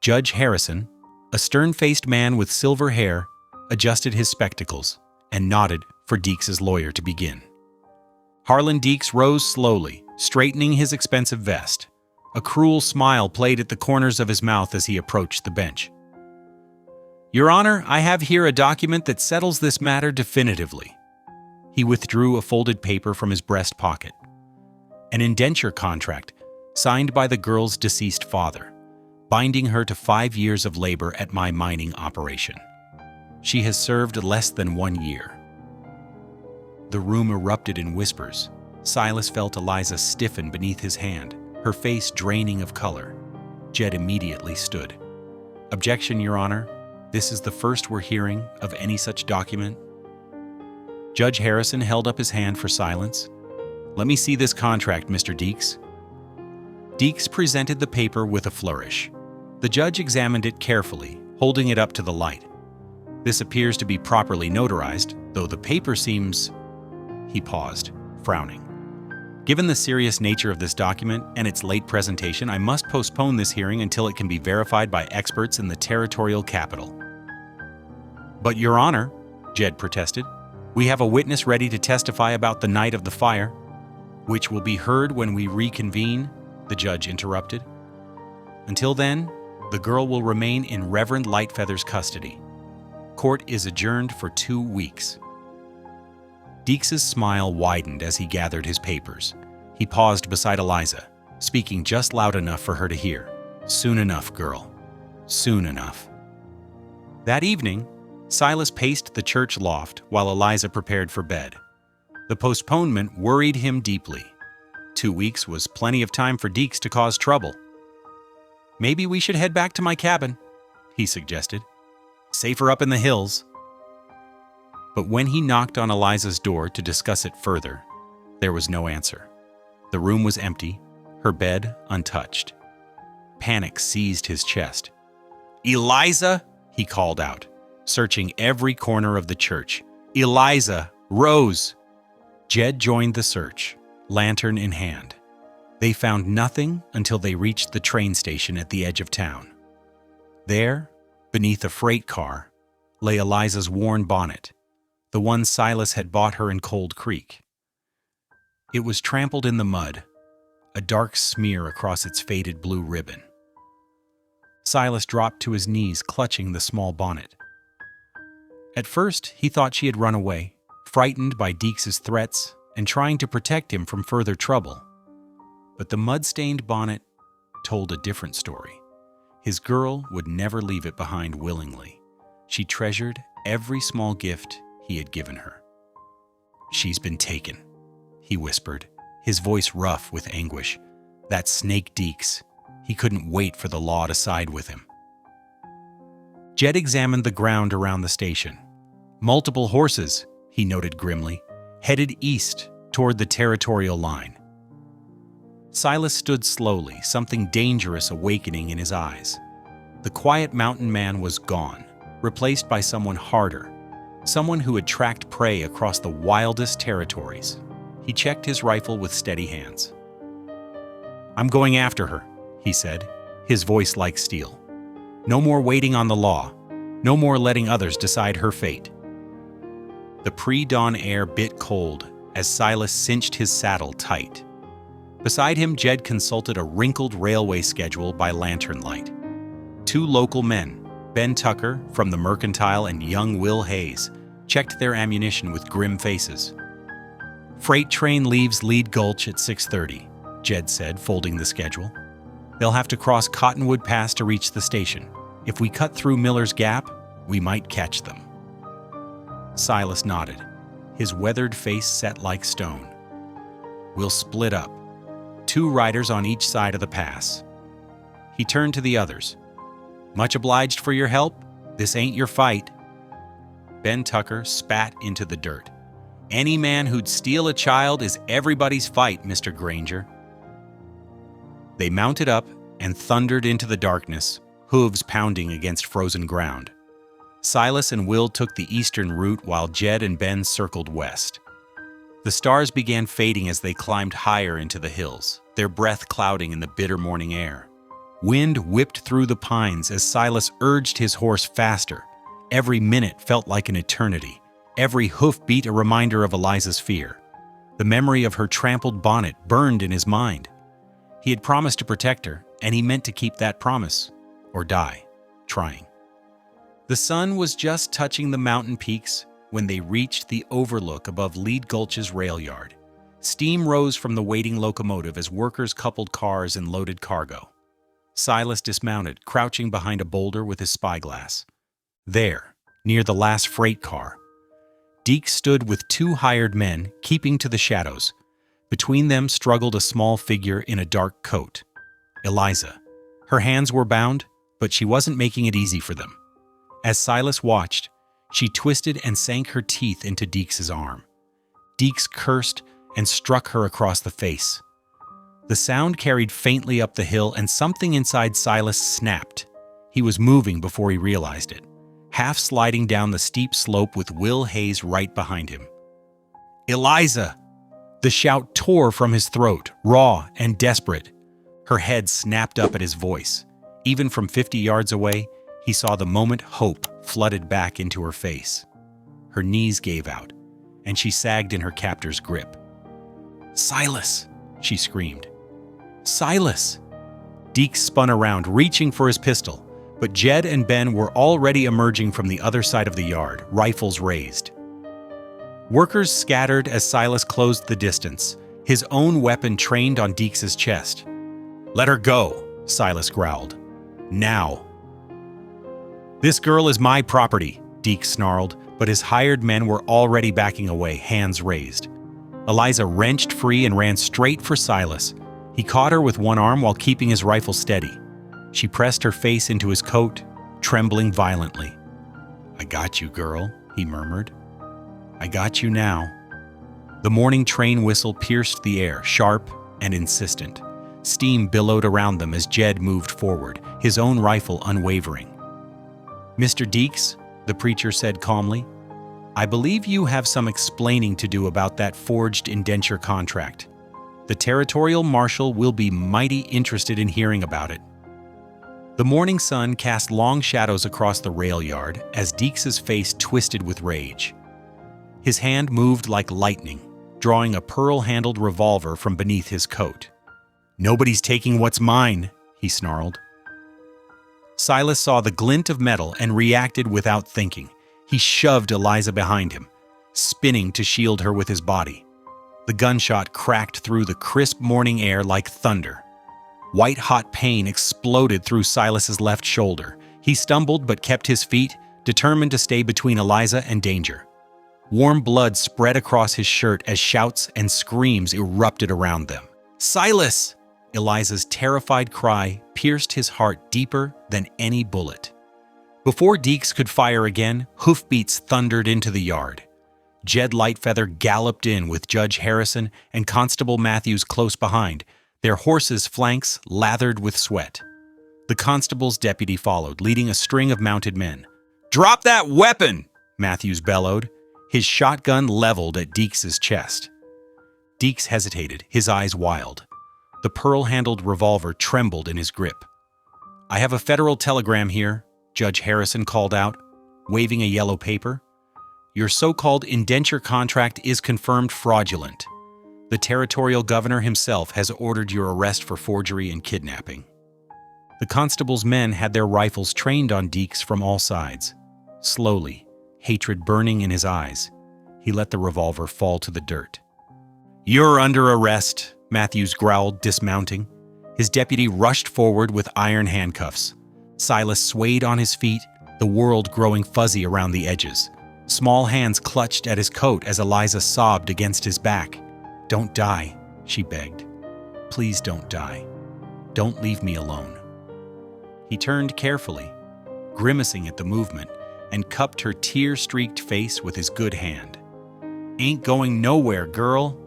A: Judge Harrison, a stern-faced man with silver hair, adjusted his spectacles and nodded for Deeks's lawyer to begin. Harlan Deeks rose slowly, straightening his expensive vest. A cruel smile played at the corners of his mouth as he approached the bench. Your Honor, I have here a document that settles this matter definitively. He withdrew a folded paper from his breast pocket. An indenture contract, signed by the girl's deceased father, binding her to 5 years of labor at my mining operation. She has served less than 1 year. The room erupted in whispers. Silas felt Eliza stiffen beneath his hand, her face draining of color. Jed immediately stood. Objection, Your Honor. This is the first we're hearing of any such document. Judge Harrison held up his hand for silence. Let me see this contract, Mr. Deeks. Deeks presented the paper with a flourish. The judge examined it carefully, holding it up to the light. This appears to be properly notarized, though the paper seems... He paused, frowning. Given the serious nature of this document and its late presentation, I must postpone this hearing until it can be verified by experts in the territorial capital. But, Your Honor, Jed protested, we have a witness ready to testify about the night of the fire, which will be heard when we reconvene, the judge interrupted. Until then, the girl will remain in Reverend Lightfeather's custody. Court is adjourned for 2 weeks. Deeks's smile widened as he gathered his papers. He paused beside Eliza, speaking just loud enough for her to hear. Soon enough, girl. Soon enough. That evening, Silas paced the church loft while Eliza prepared for bed. The postponement worried him deeply. 2 weeks was plenty of time for Deeks to cause trouble. Maybe we should head back to my cabin, he suggested. Safer up in the hills. But when he knocked on Eliza's door to discuss it further, there was no answer. The room was empty, her bed untouched. Panic seized his chest. Eliza, he called out, searching every corner of the church. Eliza, Rose! Jed joined the search, lantern in hand. They found nothing until they reached the train station at the edge of town. There, beneath a freight car, lay Eliza's worn bonnet, the one Silas had bought her in Cold Creek. It was trampled in the mud, a dark smear across its faded blue ribbon. Silas dropped to his knees, clutching the small bonnet. At first, he thought she had run away, frightened by Deeks's threats and trying to protect him from further trouble. But the mud-stained bonnet told a different story. His girl would never leave it behind willingly. She treasured every small gift he had given her. She's been taken, he whispered, his voice rough with anguish. That snake Deeks. He couldn't wait for the law to side with him. Jed examined the ground around the station. Multiple horses, he noted grimly, headed east toward the territorial line. Silas stood slowly, something dangerous awakening in his eyes. The quiet mountain man was gone, replaced by someone harder, someone who had tracked prey across the wildest territories. He checked his rifle with steady hands. I'm going after her, he said, his voice like steel. No more waiting on the law. No more letting others decide her fate. The pre-dawn air bit cold as Silas cinched his saddle tight. Beside him, Jed consulted a wrinkled railway schedule by lantern light. Two local men, Ben Tucker from the Mercantile and young Will Hayes, checked their ammunition with grim faces. "Freight train leaves Lead Gulch at 6:30, Jed said, folding the schedule. "They'll have to cross Cottonwood Pass to reach the station. If we cut through Miller's Gap, we might catch them." Silas nodded, his weathered face set like stone. "We'll split up. 2 riders on each side of the pass." He turned to the others. "Much obliged for your help. This ain't your fight." Ben Tucker spat into the dirt. "Any man who'd steal a child is everybody's fight, Mr. Granger." They mounted up and thundered into the darkness, hooves pounding against frozen ground. Silas and Will took the eastern route while Jed and Ben circled west. The stars began fading as they climbed higher into the hills, their breath clouding in the bitter morning air. Wind whipped through the pines as Silas urged his horse faster. Every minute felt like an eternity, every hoofbeat a reminder of Eliza's fear. The memory of her trampled bonnet burned in his mind. He had promised to protect her, and he meant to keep that promise, or die, trying. The sun was just touching the mountain peaks when they reached the overlook above Lead Gulch's rail yard. Steam rose from the waiting locomotive as workers coupled cars and loaded cargo. Silas dismounted, crouching behind a boulder with his spyglass. There, near the last freight car, Deke stood with 2 hired men, keeping to the shadows. Between them struggled a small figure in a dark coat. Eliza. Her hands were bound, but she wasn't making it easy for them. As Silas watched, she twisted and sank her teeth into Deke's arm. Deeks cursed and struck her across the face. The sound carried faintly up the hill, and something inside Silas snapped. He was moving before he realized it, half sliding down the steep slope with Will Hayes right behind him. "Eliza!" The shout tore from his throat, raw and desperate. Her head snapped up at his voice. Even from 50 yards away, he saw the moment hope flooded back into her face. Her knees gave out, and she sagged in her captor's grip. "Silas!" she screamed. "Silas!" Deke spun around, reaching for his pistol, but Jed and Ben were already emerging from the other side of the yard, rifles raised. Workers scattered as Silas closed the distance, his own weapon trained on Deke's chest. "Let her go," Silas growled. "Now." "This girl is my property," Deke snarled, but his hired men were already backing away, hands raised. Eliza wrenched free and ran straight for Silas. He caught her with one arm while keeping his rifle steady. She pressed her face into his coat, trembling violently. "I got you, girl," he murmured. "I got you now." The morning train whistle pierced the air, sharp and insistent. Steam billowed around them as Jed moved forward, his own rifle unwavering. "Mr. Deeks," the preacher said calmly, "I believe you have some explaining to do about that forged indenture contract. The territorial marshal will be mighty interested in hearing about it." The morning sun cast long shadows across the rail yard as Deeks' face twisted with rage. His hand moved like lightning, drawing a pearl-handled revolver from beneath his coat. "Nobody's taking what's mine," he snarled. Silas saw the glint of metal and reacted without thinking. He shoved Eliza behind him, spinning to shield her with his body. The gunshot cracked through the crisp morning air like thunder. White-hot pain exploded through Silas's left shoulder. He stumbled but kept his feet, determined to stay between Eliza and danger. Warm blood spread across his shirt as shouts and screams erupted around them. "Silas!" Eliza's terrified cry pierced his heart deeper than any bullet. Before Deeks could fire again, hoofbeats thundered into the yard. Jed Lightfeather galloped in with Judge Harrison and Constable Matthews close behind, their horses' flanks lathered with sweat. The constable's deputy followed, leading a string of mounted men. "Drop that weapon!" Matthews bellowed, his shotgun leveled at Deeks' chest. Deeks hesitated, his eyes wild. The pearl-handled revolver trembled in his grip. "I have a federal telegram here," Judge Harrison called out, waving a yellow paper. "Your so-called indenture contract is confirmed fraudulent. The territorial governor himself has ordered your arrest for forgery and kidnapping." The constable's men had their rifles trained on Deeks from all sides. Slowly, hatred burning in his eyes, he let the revolver fall to the dirt. "You're under arrest," Matthews growled, dismounting. His deputy rushed forward with iron handcuffs. Silas swayed on his feet, the world growing fuzzy around the edges. Small hands clutched at his coat as Eliza sobbed against his back. "Don't die," she begged. "Please don't die. Don't leave me alone." He turned carefully, grimacing at the movement, and cupped her tear-streaked face with his good hand. "Ain't going nowhere, girl.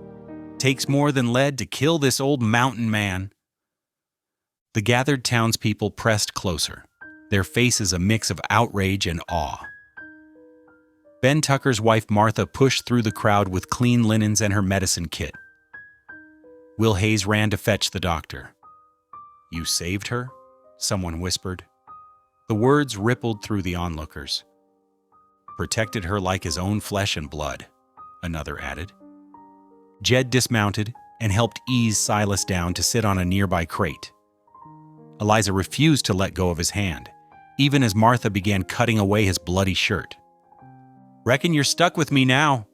A: Takes more than lead to kill this old mountain man." The gathered townspeople pressed closer, their faces a mix of outrage and awe. Ben Tucker's wife Martha pushed through the crowd with clean linens and her medicine kit. Will Hayes ran to fetch the doctor. "You saved her?" someone whispered. The words rippled through the onlookers. "Protected her like his own flesh and blood," another added. Jed dismounted and helped ease Silas down to sit on a nearby crate. Eliza refused to let go of his hand, even as Martha began cutting away his bloody shirt. "Reckon you're stuck with me now,"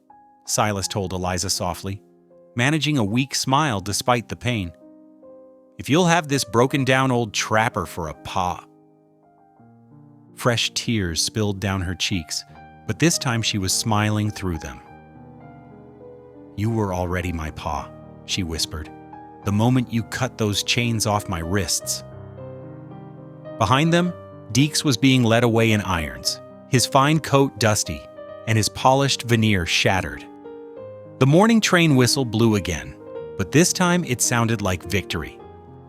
A: Silas told Eliza softly, managing a weak smile despite the pain. "If you'll have this broken-down old trapper for a pa." Fresh tears spilled down her cheeks, but this time she was smiling through them. "You were already my pa," she whispered, "the moment you cut those chains off my wrists." Behind them, Deeks was being led away in irons, his fine coat dusty, and his polished veneer shattered. The morning train whistle blew again, but this time it sounded like victory.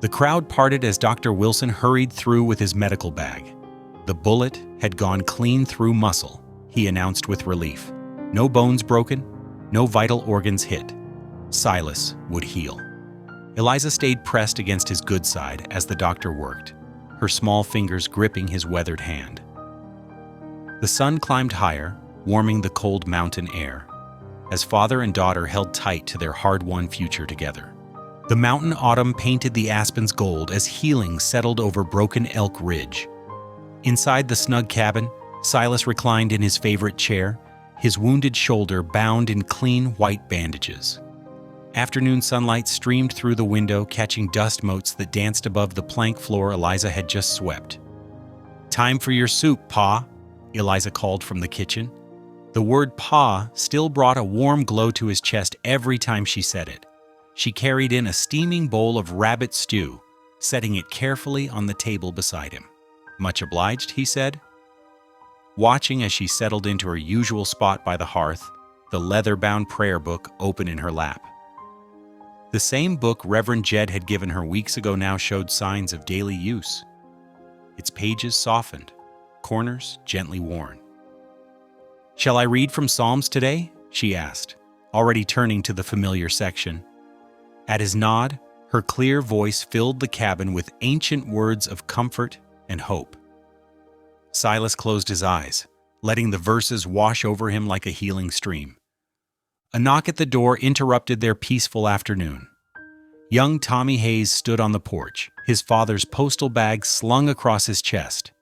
A: The crowd parted as Dr. Wilson hurried through with his medical bag. The bullet had gone clean through muscle, he announced with relief. No bones broken, no vital organs hit. Silas would heal. Eliza stayed pressed against his good side as the doctor worked, her small fingers gripping his weathered hand. The sun climbed higher, warming the cold mountain air, as father and daughter held tight to their hard-won future together. The mountain autumn painted the aspens gold as healing settled over Broken Elk Ridge. Inside the snug cabin, Silas reclined in his favorite chair, his wounded shoulder bound in clean white bandages. Afternoon sunlight streamed through the window, catching dust motes that danced above the plank floor Eliza had just swept. "Time for your soup, Pa," Eliza called from the kitchen. The word Pa still brought a warm glow to his chest every time she said it. She carried in a steaming bowl of rabbit stew, setting it carefully on the table beside him. "Much obliged," he said, watching as she settled into her usual spot by the hearth, the leather-bound prayer book open in her lap. The same book Reverend Jed had given her weeks ago now showed signs of daily use. Its pages softened, corners gently worn. "Shall I read from Psalms today?" she asked, already turning to the familiar section. At his nod, her clear voice filled the cabin with ancient words of comfort and hope. Silas closed his eyes, letting the verses wash over him like a healing stream. A knock at the door interrupted their peaceful afternoon. Young Tommy Hayes stood on the porch, his father's postal bag slung across his chest.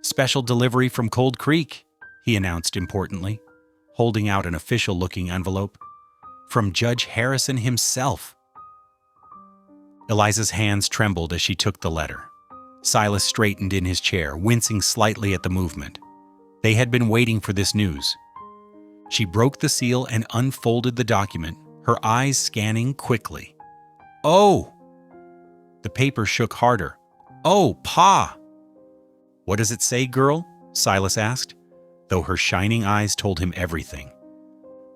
A: "Special delivery from Cold Creek," he announced importantly, holding out an official-looking envelope. "From Judge Harrison himself." Eliza's hands trembled as she took the letter. Silas straightened in his chair, wincing slightly at the movement. They had been waiting for this news. She broke the seal and unfolded the document, her eyes scanning quickly. "Oh!" The paper shook harder. "Oh, Pa!" "What does it say, girl?" Silas asked, though her shining eyes told him everything.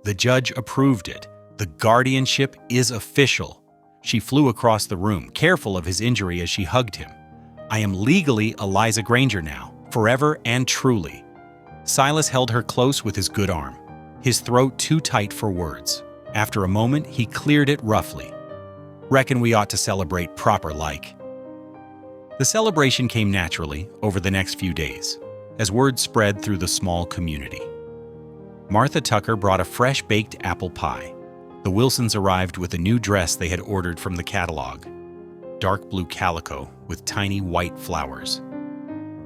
A: "The judge approved it. The guardianship is official." She flew across the room, careful of his injury as she hugged him. "I am legally Eliza Granger now, forever and truly." Silas held her close with his good arm, his throat too tight for words. After a moment, he cleared it roughly. "Reckon we ought to celebrate proper like." The celebration came naturally over the next few days, as word spread through the small community. Martha Tucker brought a fresh baked apple pie. The Wilsons arrived with a new dress they had ordered from the catalog. dark blue calico with tiny white flowers.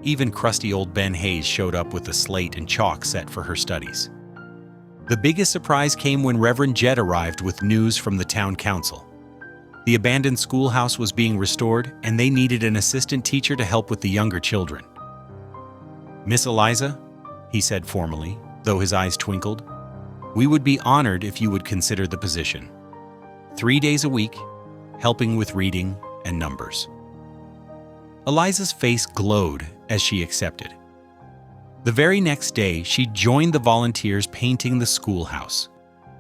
A: Even crusty old Ben Hayes showed up with a slate and chalk set for her studies. The biggest surprise came when Reverend Jed arrived with news from the town council. The abandoned schoolhouse was being restored, and they needed an assistant teacher to help with the younger children. "Miss Eliza," he said formally, though his eyes twinkled, "we would be honored if you would consider the position. 3 days a week, helping with reading and numbers." Eliza's face glowed as she accepted. The very next day, she joined the volunteers painting the schoolhouse.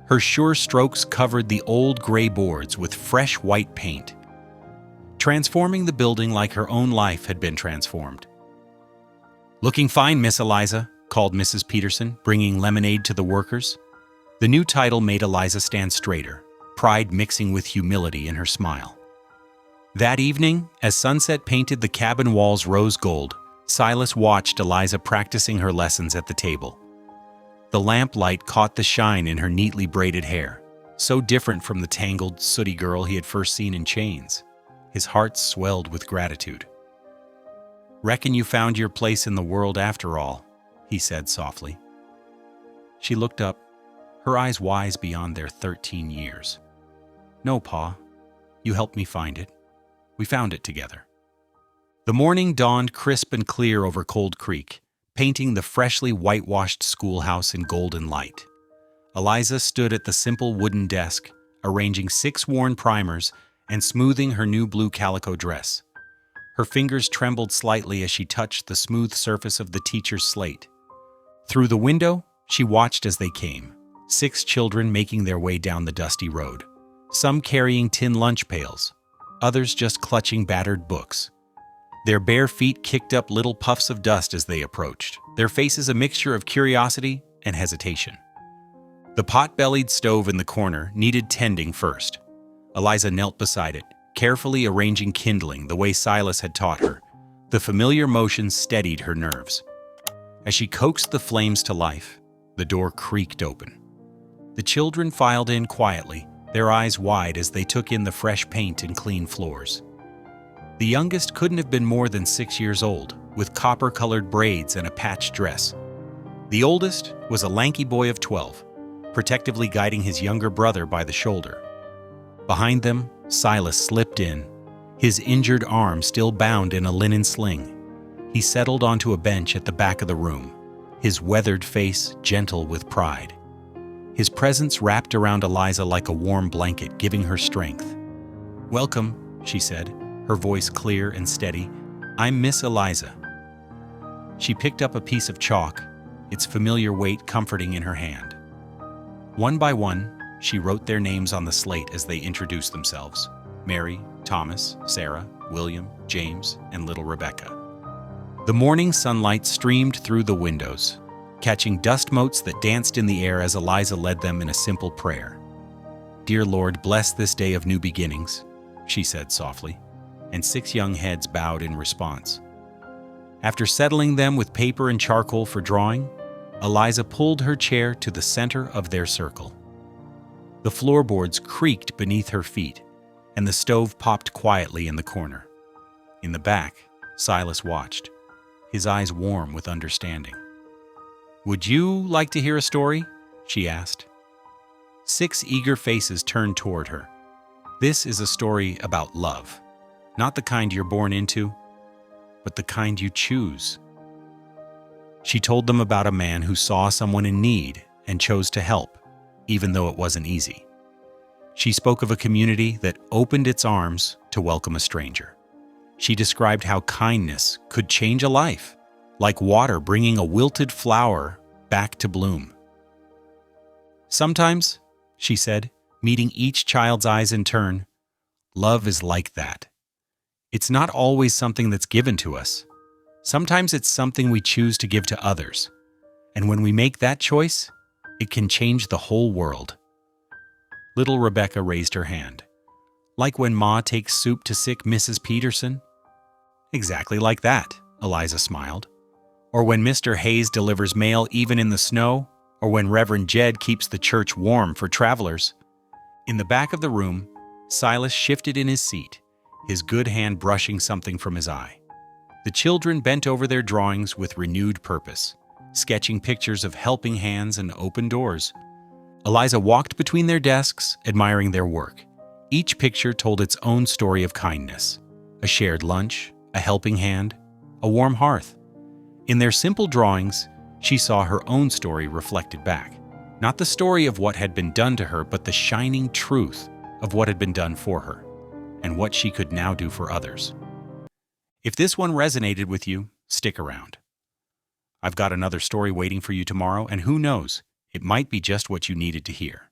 A: Her sure strokes covered the old gray boards with fresh white paint, transforming the building like her own life had been transformed. "Looking fine, Miss Eliza," called Mrs. Peterson, bringing lemonade to the workers. The new title made Eliza stand straighter, pride mixing with humility in her smile. That evening, as sunset painted the cabin walls rose gold, Silas watched Eliza practicing her lessons at the table. The lamplight caught the shine in her neatly braided hair, so different from the tangled, sooty girl he had first seen in chains. His heart swelled with gratitude. "Reckon you found your place in the world after all," he said softly. She looked up, her eyes wise beyond their 13 years. "No, Pa. You helped me find it. We found it together." The morning dawned crisp and clear over Cold Creek, painting the freshly whitewashed schoolhouse in golden light. Eliza stood at the simple wooden desk, arranging 6 worn primers and smoothing her new blue calico dress. Her fingers trembled slightly as she touched the smooth surface of the teacher's slate. Through the window, she watched as they came, 6 children making their way down the dusty road, some carrying tin lunch pails, others just clutching battered books. Their bare feet kicked up little puffs of dust as they approached, their faces a mixture of curiosity and hesitation. The pot-bellied stove in the corner needed tending first. Eliza knelt beside it, carefully arranging kindling the way Silas had taught her. The familiar motion steadied her nerves. As she coaxed the flames to life, the door creaked open. The children filed in quietly, their eyes wide as they took in the fresh paint and clean floors. The youngest couldn't have been more than 6 years old, with copper-colored braids and a patched dress. The oldest was a lanky boy of 12, protectively guiding his younger brother by the shoulder. Behind them, Silas slipped in, his injured arm still bound in a linen sling. He settled onto a bench at the back of the room, his weathered face gentle with pride. His presence wrapped around Eliza like a warm blanket, giving her strength. "Welcome," she said, her voice clear and steady. "I'm Miss Eliza." She picked up a piece of chalk, its familiar weight comforting in her hand. One by one, she wrote their names on the slate as they introduced themselves: Mary, Thomas, Sarah, William, James, and little Rebecca. The morning sunlight streamed through the windows, catching dust motes that danced in the air as Eliza led them in a simple prayer. "Dear Lord, bless this day of new beginnings," she said softly, and 6 young heads bowed in response. After settling them with paper and charcoal for drawing, Eliza pulled her chair to the center of their circle. The floorboards creaked beneath her feet, and the stove popped quietly in the corner. In the back, Silas watched, his eyes warm with understanding. "Would you like to hear a story?" she asked. 6 eager faces turned toward her. "This is a story about love. Not the kind you're born into, but the kind you choose." She told them about a man who saw someone in need and chose to help, even though it wasn't easy. She spoke of a community that opened its arms to welcome a stranger. She described how kindness could change a life, like water bringing a wilted flower back to bloom. "Sometimes," she said, meeting each child's eyes in turn, "love is like that. It's not always something that's given to us. Sometimes it's something we choose to give to others. And when we make that choice, it can change the whole world." Little Rebecca raised her hand. "Like when Ma takes soup to sick Mrs. Peterson?" "Exactly like that," Eliza smiled. "Or when Mr. Hayes delivers mail even in the snow, or when Reverend Jed keeps the church warm for travelers." In the back of the room, Silas shifted in his seat, his good hand brushing something from his eye. The children bent over their drawings with renewed purpose, sketching pictures of helping hands and open doors. Eliza walked between their desks, admiring their work. Each picture told its own story of kindness: a shared lunch, a helping hand, a warm hearth. In their simple drawings, she saw her own story reflected back. Not the story of what had been done to her, but the shining truth of what had been done for her, and what she could now do for others. If this one resonated with you, stick around. I've got another story waiting for you tomorrow, and who knows, it might be just what you needed to hear.